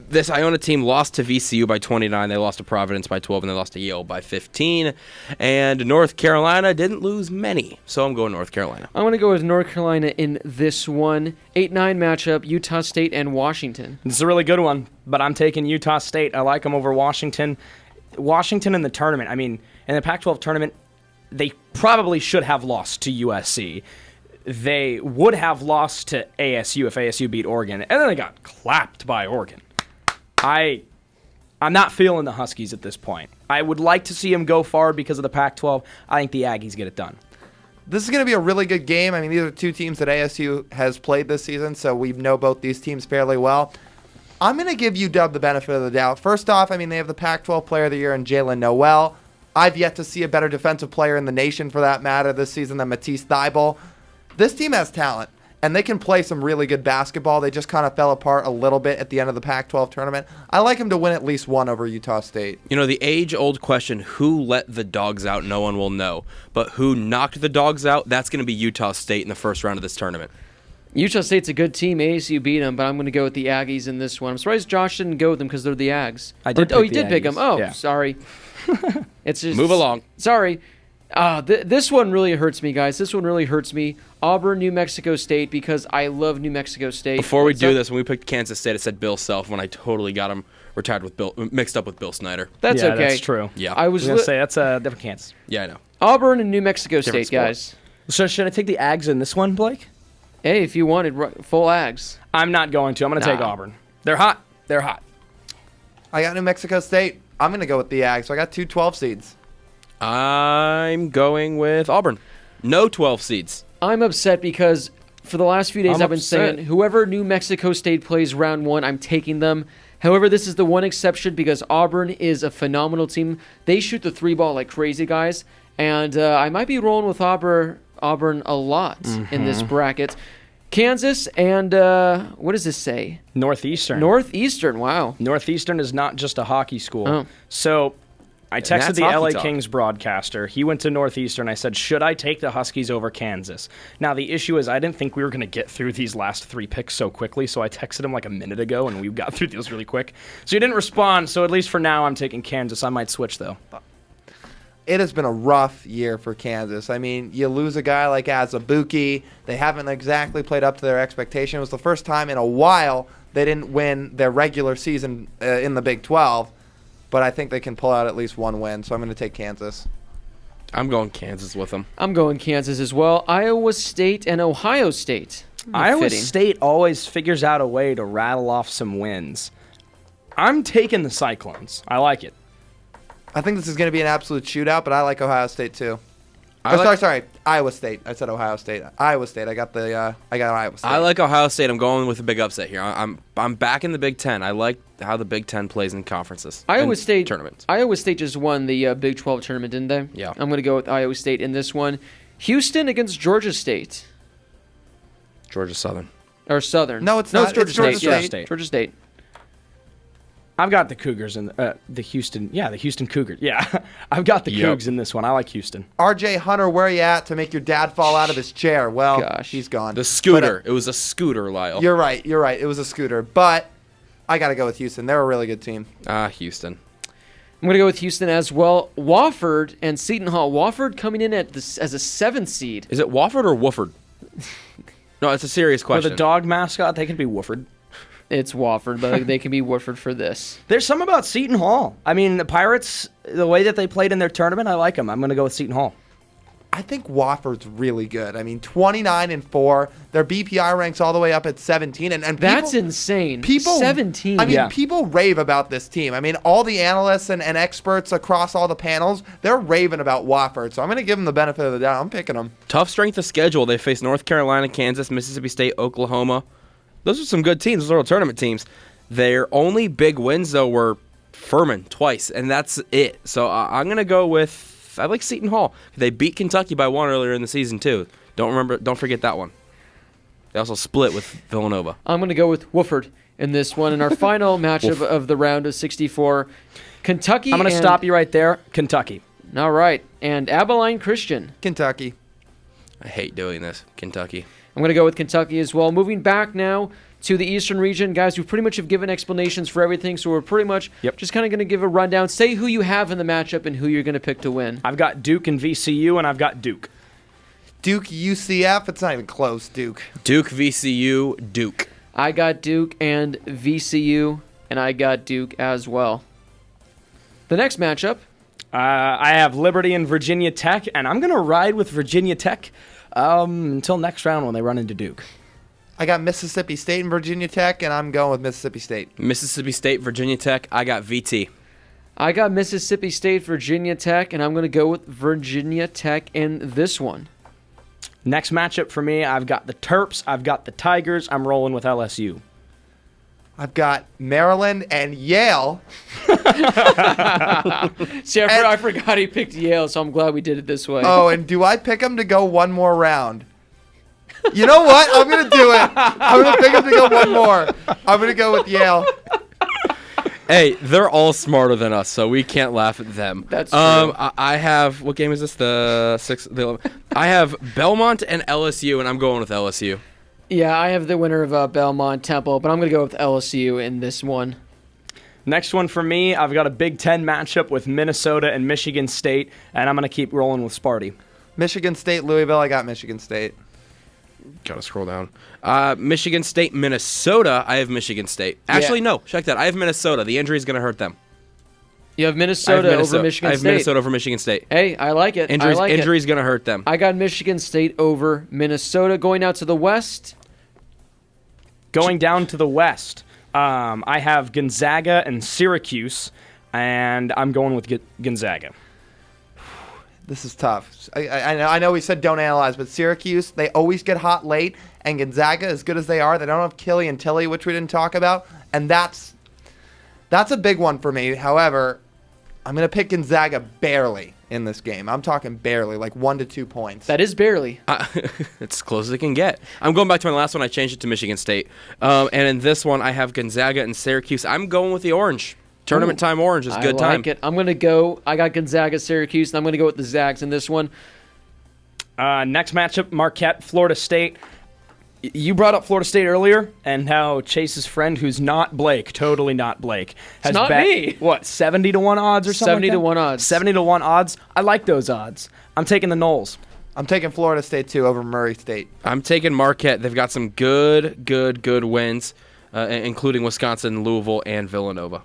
This Iona team lost to VCU by 29. They lost to Providence by 12, and they lost to Yale by 15. And North Carolina didn't lose many, so I'm going North Carolina. I'm going to go with North Carolina in this one. 8-9 matchup, Utah State and Washington. This is a really good one, but I'm taking Utah State. I like them over Washington. Washington in the tournament, in the Pac-12 tournament, they probably should have lost to USC. They would have lost to ASU if ASU beat Oregon, and then they got clapped by Oregon. I'm not feeling the Huskies at this point. I would like to see them go far because of the Pac-12. I think the Aggies get it done. This is going to be a really good game. These are two teams that ASU has played this season, so we know both these teams fairly well. I'm going to give UW the benefit of the doubt. First off, they have the Pac-12 Player of the Year in Jalen Noel. I've yet to see a better defensive player in the nation, for that matter, this season than Matisse Thybulle. This team has talent, and they can play some really good basketball. They just kind of fell apart a little bit at the end of the Pac-12 tournament. I like them to win at least one over Utah State. The age-old question, who let the dogs out, no one will know. But who knocked the dogs out, that's going to be Utah State in the first round of this tournament. Utah State's a good team. ASU beat them, but I'm going to go with the Aggies in this one. I'm surprised Josh didn't go with them because they're the Ags. I did. You did pick them. Oh, yeah. Sorry. It's just Move along. Sorry. This one really hurts me, guys. This one really hurts me. Auburn, New Mexico State, because I love New Mexico State. Before we do this, when we picked Kansas State, it said Bill Self when I totally got him mixed up with Bill Snyder. That's yeah, okay. That's true. Yeah. I was going to say that's a different Kansas. Yeah, I know. Auburn and New Mexico Different State, guys. So should I take the Ags in this one, Blake? Hey, if you wanted full Ags. I'm not going to. I'm going to take Auburn. They're hot. They're hot. I got New Mexico State. I'm going to go with the Ags. So I got two 12 seeds. I'm going with Auburn. No 12 seeds. I'm upset because for the last few days I've been saying whoever New Mexico State plays round one, I'm taking them. However, this is the one exception because Auburn is a phenomenal team. They shoot the three ball like crazy, guys. And I might be rolling with Auburn a lot in this bracket. Kansas and what does this say? Northeastern. Northeastern, wow. Northeastern is not just a hockey school. Oh. So I texted that's the hockey LA talk. Kings broadcaster. He went to Northeastern. I said, should I take the Huskies over Kansas? Now, the issue is I didn't think we were going to get through these last 3 picks so quickly, so I texted him like a minute ago, and we got through those really quick. So he didn't respond, so at least for now I'm taking Kansas. I might switch, though. It has been a rough year for Kansas. I mean, you lose a guy like Azubuike. They haven't exactly played up to their expectation. It was the first time in a while they didn't win their regular season in the Big 12. But I think they can pull out at least one win, so I'm going to take Kansas. I'm going Kansas with them. I'm going Kansas as well. Iowa State and Ohio State. Iowa Fitting. State always figures out a way to rattle off some wins. I'm taking the Cyclones. I like it. I think this is going to be an absolute shootout, but I like Ohio State too. Sorry, Iowa State. I said Ohio State. Iowa State. I got Iowa State. I like Ohio State. I'm going with a big upset here. I'm back in the Big Ten. I like how the Big Ten plays in conferences. Iowa and State tournaments. Iowa State just won the Big 12 tournament, didn't they? Yeah. I'm going to go with Iowa State in this one. Houston against Georgia State. Georgia Southern. Or Southern. No, it's no, not. It's Georgia It's State. Georgia Yeah, State. Georgia State. I've got the Cougars in the Houston. Yeah, the Houston Cougars. Yeah, I've got the Yep. Cougs in this one. I like Houston. RJ Hunter, where are you at to make your dad fall out of his chair? Well, Gosh. he's gone. The scooter. It was a scooter, Lyle. You're right. It was a scooter. But I got to go with Houston. They're a really good team. Houston. I'm going to go with Houston as well. Wofford and Seton Hall. Wofford coming in at this as a 7th seed. Is it Wofford or Wooford? No, it's a serious For question. the dog mascot, they could be Wooford. It's Wofford, but they can be Wofford for this. There's some about Seton Hall. I mean, the Pirates, the way that they played in their tournament, I like them. I'm going to go with Seton Hall. I think Wofford's really good. I mean, 29-4. Their BPI ranks all the way up at 17. And That's people, insane. people 17. I mean, Yeah. people rave about this team. I mean, all the analysts and experts across all the panels, they're raving about Wofford. So I'm going to give them the benefit of the doubt. I'm picking them. Tough strength of schedule. They face North Carolina, Kansas, Mississippi State, Oklahoma. Those are some good teams. Those are all tournament teams. Their only big wins, though, were Furman twice, and that's it. So I'm going to go with, I like Seton Hall. They beat Kentucky by 1 earlier in the season, too. Don't forget that one. They also split with Villanova. I'm going to go with Wofford in this one. In our final matchup of the round of 64, Kentucky. I'm going to stop you right there. Kentucky. All right. And Abilene Christian. Kentucky. I hate doing this. Kentucky. I'm going to go with Kentucky as well. Moving back now to the Eastern region. Guys, we pretty much have given explanations for everything, so we're pretty much just kind of going to give a rundown. Say who you have in the matchup and who you're going to pick to win. I've got Duke and VCU, and I've got Duke. Duke UCF. It's not even close, Duke. Duke, VCU, Duke. I got Duke and VCU, and I got Duke as well. The next matchup. I have Liberty and Virginia Tech, and I'm going to ride with Virginia Tech until next round when they run into Duke. I got Mississippi State and Virginia Tech, and I'm going with Mississippi State. Mississippi State, Virginia Tech. I got VT. I got Mississippi State, Virginia Tech, and I'm going to go with Virginia Tech in this one. Next matchup for me, I've got the Terps, I've got the Tigers, I'm rolling with LSU. I've got Maryland and Yale. See, I forgot he picked Yale, so I'm glad we did it this way. Oh, and do I pick them to go one more round? You know what? I'm going to do it. I'm going to pick them to go one more. I'm going to go with Yale. Hey, they're all smarter than us, so we can't laugh at them. That's true. I have, what game is this? The 6th, the 11th. I have Belmont and LSU, and I'm going with LSU. Yeah, I have the winner of Belmont Temple, but I'm going to go with LSU in this one. Next one for me, I've got a Big Ten matchup with Minnesota and Michigan State, and I'm going to keep rolling with Sparty. Michigan State, Louisville. I got Michigan State. Gotta scroll down. Michigan State, Minnesota. I have Michigan State. Actually, no. Check that. I have Minnesota. The injury is going to hurt them. You have I have Minnesota over Michigan I have State. Minnesota over Michigan State. Hey, I like it. I like it. Injury's going to hurt them. I got Michigan State over Minnesota. Going out to the West. Going down to the West, I have Gonzaga and Syracuse, and I'm going with Gonzaga. This is tough. I know we said don't analyze, but Syracuse, they always get hot late, and Gonzaga, as good as they are, they don't have Killy and Tilly, which we didn't talk about, and that's a big one for me. However, I'm going to pick Gonzaga barely in this game. I'm talking barely, like 1 to 2 points. That is barely. It's as close as it can get. I'm going back to my last one. I changed it to Michigan State. And in this one, I have Gonzaga and Syracuse. I'm going with the orange. Tournament time orange is good I time. like it. I'm going to go. I got Gonzaga, Syracuse, and I'm going to go with the Zags in this one. Next matchup, Marquette, Florida State. You brought up Florida State earlier, and how Chase's friend, who's not Blake, totally not Blake, has not bet, me. What, 70 to 1 odds or something? 70 to 1 odds. 70 to 1 odds. I like those odds. I'm taking the Noles. I'm taking Florida State, too, over Murray State. I'm taking Marquette. They've got some good wins, including Wisconsin, Louisville, and Villanova.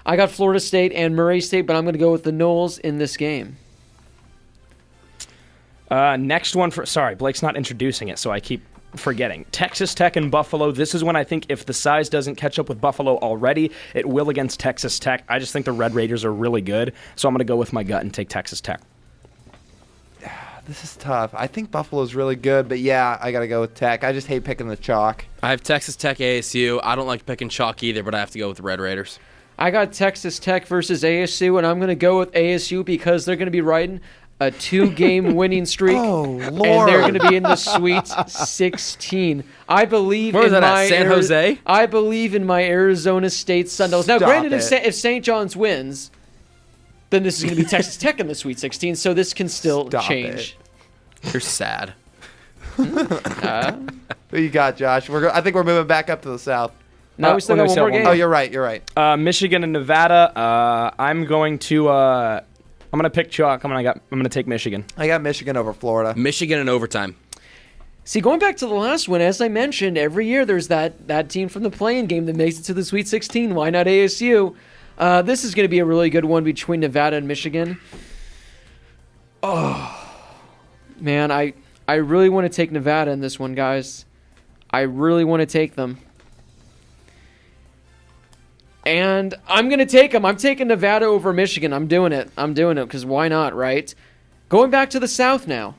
I got Florida State and Murray State, but I'm going to go with the Noles in this game. Next one sorry, Blake's not introducing it, so I keep forgetting. Texas Tech and Buffalo. This is when I think if the size doesn't catch up with Buffalo already, it will against Texas Tech. I just think the Red Raiders are really good, so I'm going to go with my gut and take Texas Tech. This is tough. I think Buffalo's really good, but yeah, I got to go with Tech. I just hate picking the chalk. I have Texas Tech, ASU. I don't like picking chalk either, but I have to go with the Red Raiders. I got Texas Tech versus ASU, and I'm going to go with ASU because they're going to be riding a 2-game winning streak. Oh, Lord. And they're going to be in the Sweet 16. I believe Where was in that at, my San Jose? I believe in my Arizona State Sun Devils. Now, Stop granted, it. if St. John's wins, then this is going to be Texas Tech in the Sweet 16, so this can still Stop change. You're sad. Who you got, Josh? I think we're moving back up to the south. Now we still no, got one more game. Oh, you're right. You're right. Michigan and Nevada. I'm going to pick chalk. I'm going to take Michigan. I got Michigan over Florida. Michigan in overtime. See, going back to the last one, as I mentioned, every year there's that team from the play-in game that makes it to the Sweet 16. Why not ASU? This is going to be a really good one between Nevada and Michigan. Oh, man, I really want to take Nevada in this one, guys. I really want to take them. And I'm going to take them. I'm taking Nevada over Michigan. I'm doing it because why not, right? Going back to the South now.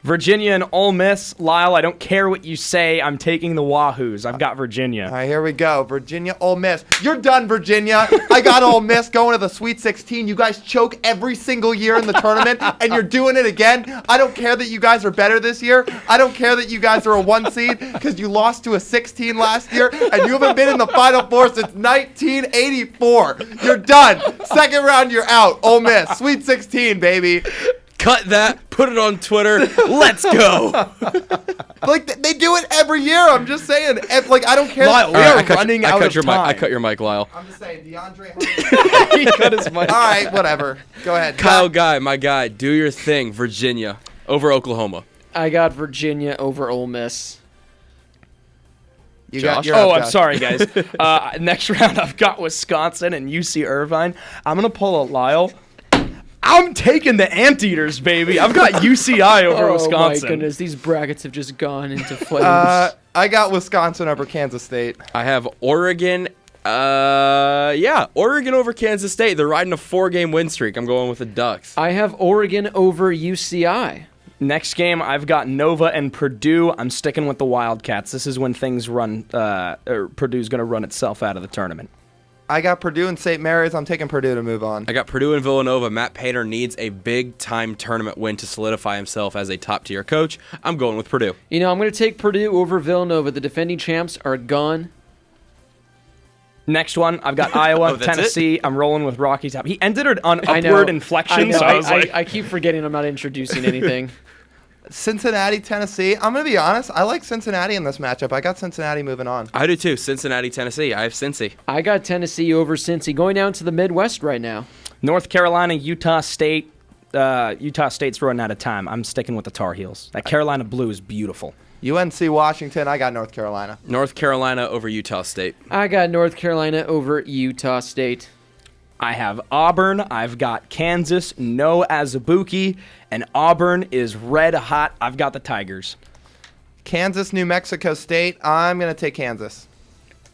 Virginia and Ole Miss. Lyle, I don't care what you say. I'm taking the Wahoos. I've got Virginia. All right, here we go. Virginia, Ole Miss. You're done, Virginia. I got Ole Miss going to the Sweet 16. You guys choke every single year in the tournament, and you're doing it again. I don't care that you guys are better this year. I don't care that you guys are a 1 seed because you lost to a 16 last year, and you haven't been in the Final Four since 1984. You're done. Second round, you're out. Ole Miss, Sweet 16, baby. Cut that. Put it on Twitter. Let's go. Like, they do it every year. I'm just saying. Like, I don't care. Lyle, we All are right, running out of your time. Mic. I cut your mic, Lyle. I'm just saying, DeAndre. He cut his mic. All right, whatever. Go ahead. Kyle Guy, my guy, do your thing. Virginia over Oklahoma. I got Virginia over Ole Miss. Josh? You're Oh, up, I'm Josh. sorry, guys. Next round, I've got Wisconsin and UC Irvine. I'm going to pull a Lyle. I'm taking the Anteaters, baby. I've got UCI over Wisconsin. Oh, my goodness. These brackets have just gone into flames. I got Wisconsin over Kansas State. I have Oregon. Oregon over Kansas State. They're riding a 4-game win streak. I'm going with the Ducks. I have Oregon over UCI. Next game, I've got Nova and Purdue. I'm sticking with the Wildcats. This is when things run, Purdue's going to run itself out of the tournament. I got Purdue and St. Mary's. I'm taking Purdue to move on. I got Purdue and Villanova. Matt Painter needs a big-time tournament win to solidify himself as a top-tier coach. I'm going with Purdue. You know, I'm going to take Purdue over Villanova. The defending champs are gone. Next one, I've got Iowa, that's Tennessee. I'm rolling with Rocky Top. He ended it on I know. upward inflection, I know. so I was like, I keep forgetting I'm not introducing anything. Cincinnati, Tennessee. I'm going to be honest. I like Cincinnati in this matchup. I got Cincinnati moving on. I do too. Cincinnati, Tennessee. I have Cincy. I got Tennessee over Cincy. Going down to the Midwest right now. North Carolina, Utah State. Utah State's running out of time. I'm sticking with the Tar Heels. That Carolina blue is beautiful. UNC, Washington. I got North Carolina. North Carolina over Utah State. I got North Carolina over Utah State. I have Auburn. I've got Kansas. No Azubuike. And Auburn is red hot. I've got the Tigers. Kansas, New Mexico State. I'm going to take Kansas.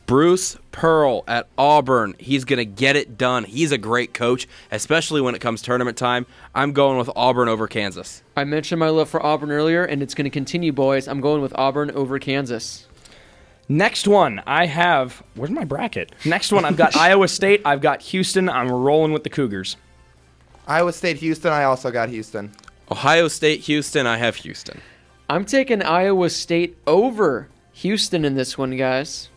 Bruce Pearl at Auburn. He's going to get it done. He's a great coach, especially when it comes tournament time. I'm going with Auburn over Kansas. I mentioned my love for Auburn earlier, and it's going to continue, boys. I'm going with Auburn over Kansas. Next one, I have... Where's my bracket? Next one, I've got Iowa State. I've got Houston. I'm rolling with the Cougars. Iowa State, Houston. I also got Houston. Ohio State, Houston. I have Houston. I'm taking Iowa State over Houston in this one, guys.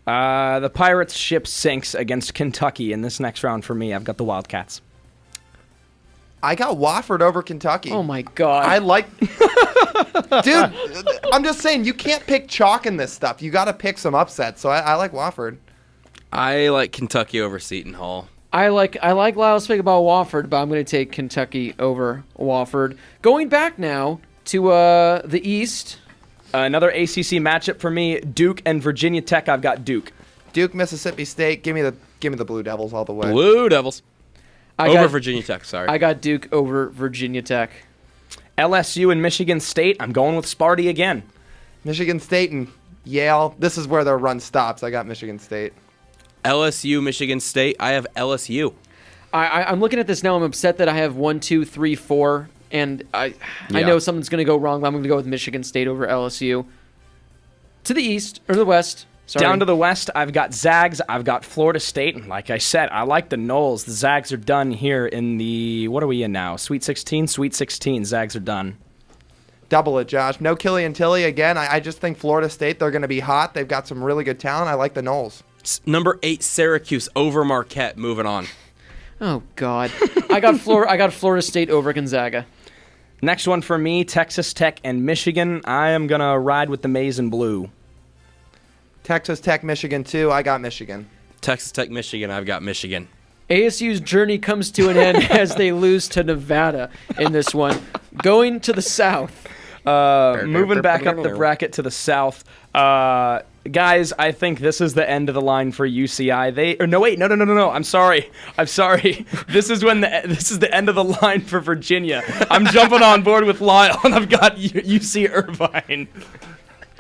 The Pirates ship sinks against Kentucky in this next round for me. I've got the Wildcats. I got Wofford over Kentucky. Oh my God. I like, dude. I'm just saying you can't pick chalk in this stuff. You got to pick some upsets. So I like Wofford. I like Kentucky over Seton Hall. I like Lyle's pick about Wofford, but I'm going to take Kentucky over Wofford. Going back now to the East. Another ACC matchup for me, Duke and Virginia Tech. I've got Duke. Duke, Mississippi State. Give me the Blue Devils all the way. Blue Devils. I Over got Virginia Tech, sorry. I got Duke over Virginia Tech. LSU and Michigan State. I'm going with Sparty again. Michigan State and Yale. This is where their run stops. I got Michigan State. LSU, Michigan State. I have LSU. I'm looking at this now. I'm upset that I have 1, 2, 3, 4, and I know something's going to go wrong, but I'm going to go with Michigan State over LSU. To the East, or the West. Sorry. Down to the West, I've got Zags. I've got Florida State. And like I said, I like the Noles. The Zags are done here in the, what are we in now? Sweet 16? Sweet 16. Zags are done. Double it, Josh. No Killian Tilly again. I just think Florida State, they're going to be hot. They've got some really good talent. I like the Noles. Number 8, Syracuse over Marquette. Moving on. Oh God, I got Florida State over Gonzaga. Next one for me, Texas Tech and Michigan. I am going to ride with the maize and blue. Texas Tech, Michigan, too. I got Michigan. Texas Tech, Michigan. I've got Michigan. ASU's journey comes to an end as they lose to Nevada in this one. Going to the South. Moving back up the bracket to the South. Guys, I think this is the end of the line for UCI. No. I'm sorry. This is the end of the line for Virginia. I'm jumping on board with Lyle, and I've got UC Irvine.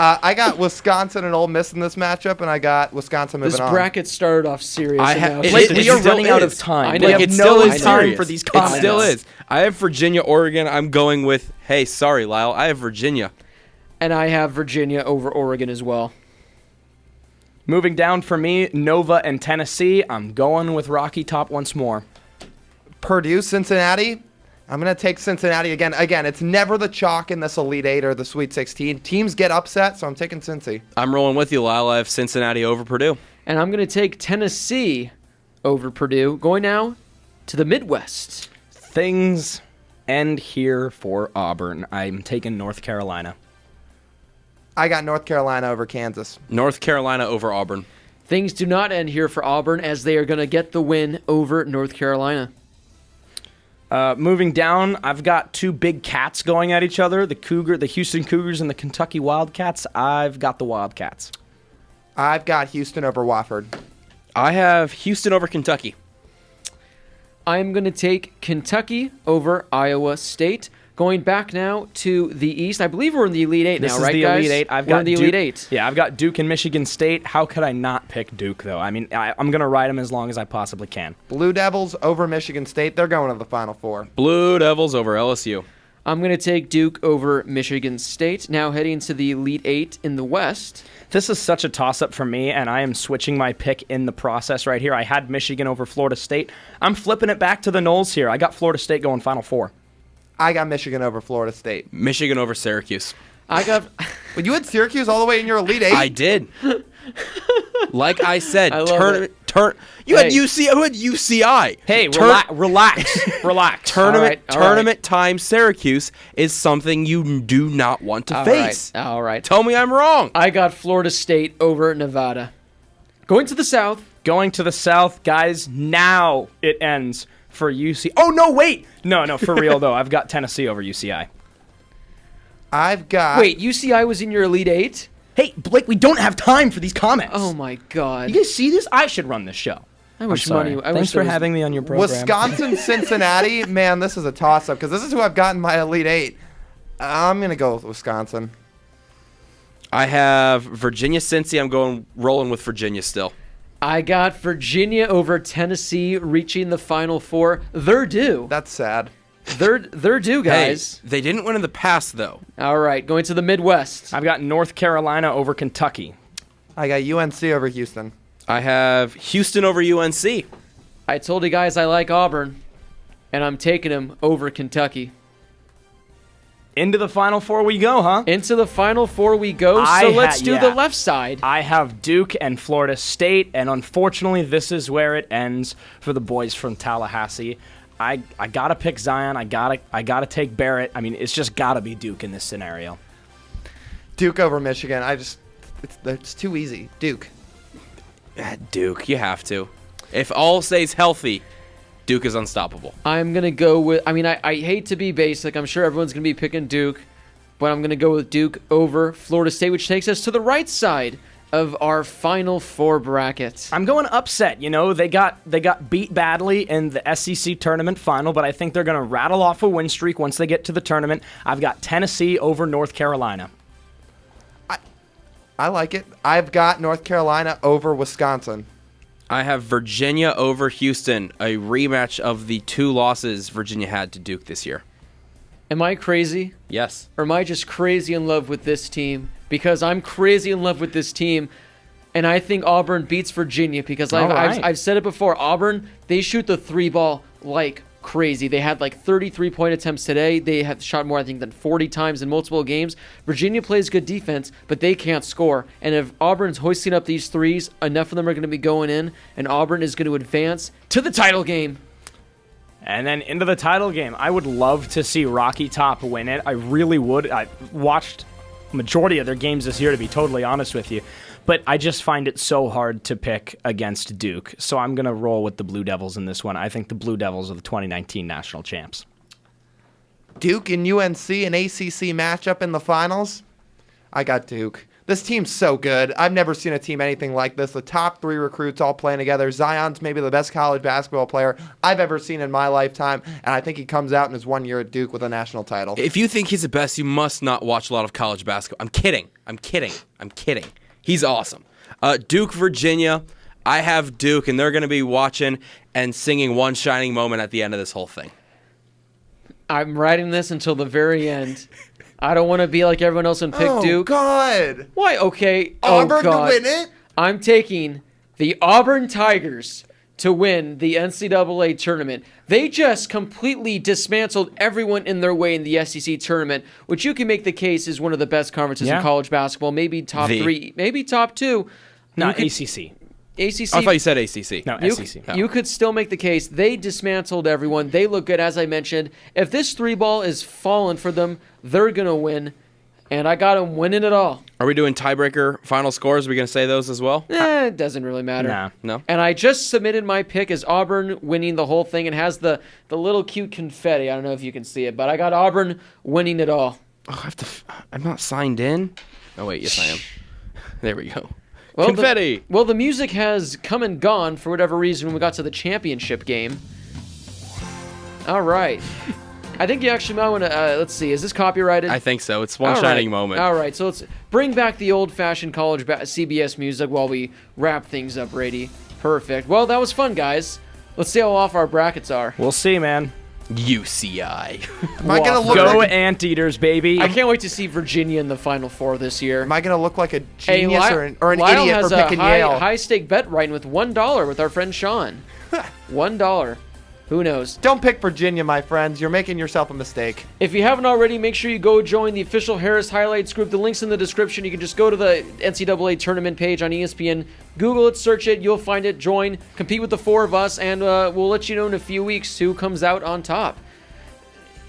I got Wisconsin and Ole Miss in this matchup, and I got Wisconsin moving on. This bracket started off serious. We are running out of time. We have no time for these comments. It still is. I have Virginia, Oregon. I'm going with, hey, sorry, Lyle. I have Virginia. And I have Virginia over Oregon as well. Moving down for me, Nova and Tennessee. I'm going with Rocky Top once more. Purdue, Cincinnati. I'm going to take Cincinnati again. Again, it's never the chalk in this Elite 8 or the Sweet 16. Teams get upset, so I'm taking Cincy. I'm rolling with you, Lyle. I have Cincinnati over Purdue. And I'm going to take Tennessee over Purdue. Going now to the Midwest. Things end here for Auburn. I'm taking North Carolina. I got North Carolina over Kansas. North Carolina over Auburn. Things do not end here for Auburn as they are going to get the win over North Carolina. Moving down, I've got two big cats going at each other, the Houston Cougars and the Kentucky Wildcats. I've got the Wildcats. I've got Houston over Wofford. I have Houston over Kentucky. I'm going to take Kentucky over Iowa State. Going back now to the East. I believe we're in the Elite 8 now, right, guys? This is the Elite 8. We're in the Elite 8. Yeah, I've got Duke and Michigan State. How could I not pick Duke, though? I mean, I'm going to ride them as long as I possibly can. Blue Devils over Michigan State. They're going to the Final Four. Blue Devils over LSU. I'm going to take Duke over Michigan State. Now heading to the Elite 8 in the West. This is such a toss-up for me, and I am switching my pick in the process right here. I had Michigan over Florida State. I'm flipping it back to the Noles here. I got Florida State going Final Four. I got Michigan over Florida State. Michigan over Syracuse. I got... But you had Syracuse all the way in your Elite 8? I did. Like I said, I love you had UCI. Hey, relax. Tournament time Syracuse is something you do not want to face. All right. Tell me I'm wrong. I got Florida State over Nevada. Going to the South. Going to the South, guys, now it ends for UC. Oh, no, wait. No, for real, though. I've got Tennessee over UCI. I've got... Wait, UCI was in your Elite 8? Hey, Blake, we don't have time for these comments. Oh, my God. You guys see this? I should run this show. I wish money... Thanks for having me on your program. Wisconsin, Cincinnati. Man, this is a toss-up because this is who I've got in my Elite 8. I'm going to go with Wisconsin. I have Virginia, Cincy. I'm rolling with Virginia still. I got Virginia over Tennessee reaching the Final Four. They're due. That's sad. They're due, guys. Hey, they didn't win in the past, though. All right, going to the Midwest. I've got North Carolina over Kentucky. I got UNC over Houston. I have Houston over UNC. I told you guys I like Auburn, and I'm taking them over Kentucky. Into the Final Four we go, huh? Into the Final Four we go, so let's do the left side. I have Duke and Florida State, and unfortunately, this is where it ends for the boys from Tallahassee. I gotta pick Zion. I gotta take Barrett. I mean, it's just gotta be Duke in this scenario. Duke over Michigan. It's too easy. Duke. Duke, you have to. If all stays healthy, Duke is unstoppable. I'm going to go with, I hate to be basic. I'm sure everyone's going to be picking Duke, but I'm going to go with Duke over Florida State, which takes us to the right side of our Final Four bracket. I'm going upset. You know, they got beat badly in the SEC tournament final, but I think they're going to rattle off a win streak once they get to the tournament. I've got Tennessee over North Carolina. I like it. I've got North Carolina over Wisconsin. I have Virginia over Houston, a rematch of the 2 losses Virginia had to Duke this year. Am I crazy? Yes. Or am I just crazy in love with this team? Because I'm crazy in love with this team, and I think Auburn beats Virginia because I've said it before. Auburn, they shoot the 3-ball like crazy. They had like 33-point attempts today. They have shot more, I think, than 40 times in multiple games. Virginia plays good defense, but they can't score. And if Auburn's hoisting up these threes, enough of them are going to be going in, and Auburn is going to advance to the title game. And then into the title game, I would love to see Rocky Top win it. I really would. I watched majority of their games this year, to be totally honest with you. But I just find it so hard to pick against Duke. So I'm going to roll with the Blue Devils in this one. I think the Blue Devils are the 2019 national champs. Duke and UNC, an ACC matchup in the finals. I got Duke. This team's so good. I've never seen a team anything like this. The top 3 recruits all playing together. Zion's maybe the best college basketball player I've ever seen in my lifetime, and I think he comes out in his 1 year at Duke with a national title. If you think he's the best, you must not watch a lot of college basketball. I'm kidding. He's awesome. Duke, Virginia. I have Duke, and they're going to be watching and singing One Shining Moment at the end of this whole thing. I'm writing this until the very end. I don't want to be like everyone else and pick Duke. Oh, God. Why? Okay. Auburn to win it? I'm taking the Auburn Tigers to win the NCAA tournament. They just completely dismantled everyone in their way in the SEC tournament, which you can make the case is one of the best conferences in college basketball. Maybe top 3, maybe top 2. Not ACC. ACC. I thought you said ACC. No, SEC. You could still make the case. They dismantled everyone. They look good, as I mentioned. If this 3-ball is falling for them, they're going to win. And I got them winning it all. Are we doing tiebreaker final scores? Are we going to say those as well? It doesn't really matter. No. And I just submitted my pick as Auburn winning the whole thing and has the little cute confetti. I don't know if you can see it, but I got Auburn winning it all. Oh, I'm not signed in. Oh, wait. Yes, I am. There we go. Well, confetti. The music has come and gone for whatever reason when we got to the championship game. All right. I think you actually might want to, let's see, is this copyrighted? I think so. It's One Shining Moment. All right, so let's bring back the old-fashioned college CBS music while we wrap things up, Brady. Perfect. Well, that was fun, guys. Let's see how off our brackets are. We'll see, man. UCI. Am I gonna look Go like Anteaters, baby. I can't wait to see Virginia in the Final Four this year. Am I going to look like a genius or an Lyle idiot has for picking a Yale? high-stake bet right with $1 with our friend Sean. $1. Who knows? Don't pick Virginia, my friends. You're making yourself a mistake. If you haven't already, make sure you go join the official Harris Highlights group. The link's in the description. You can just go to the NCAA tournament page on ESPN. Google it, search it. You'll find it. Join. Compete with the 4 of us, and we'll let you know in a few weeks who comes out on top.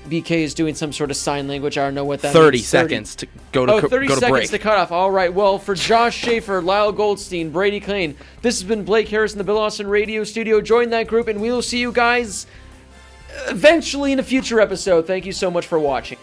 BK is doing some sort of sign language. I don't know what that 30 means. seconds to go to 30 go to seconds break. to cut off. All right. Well, for Josh Schaefer, Lyle Goldstein, Brady Klein, this has been Blake Harris in the Bill Austin Radio Studio. Join that group, and we will see you guys eventually in a future episode. Thank you so much for watching.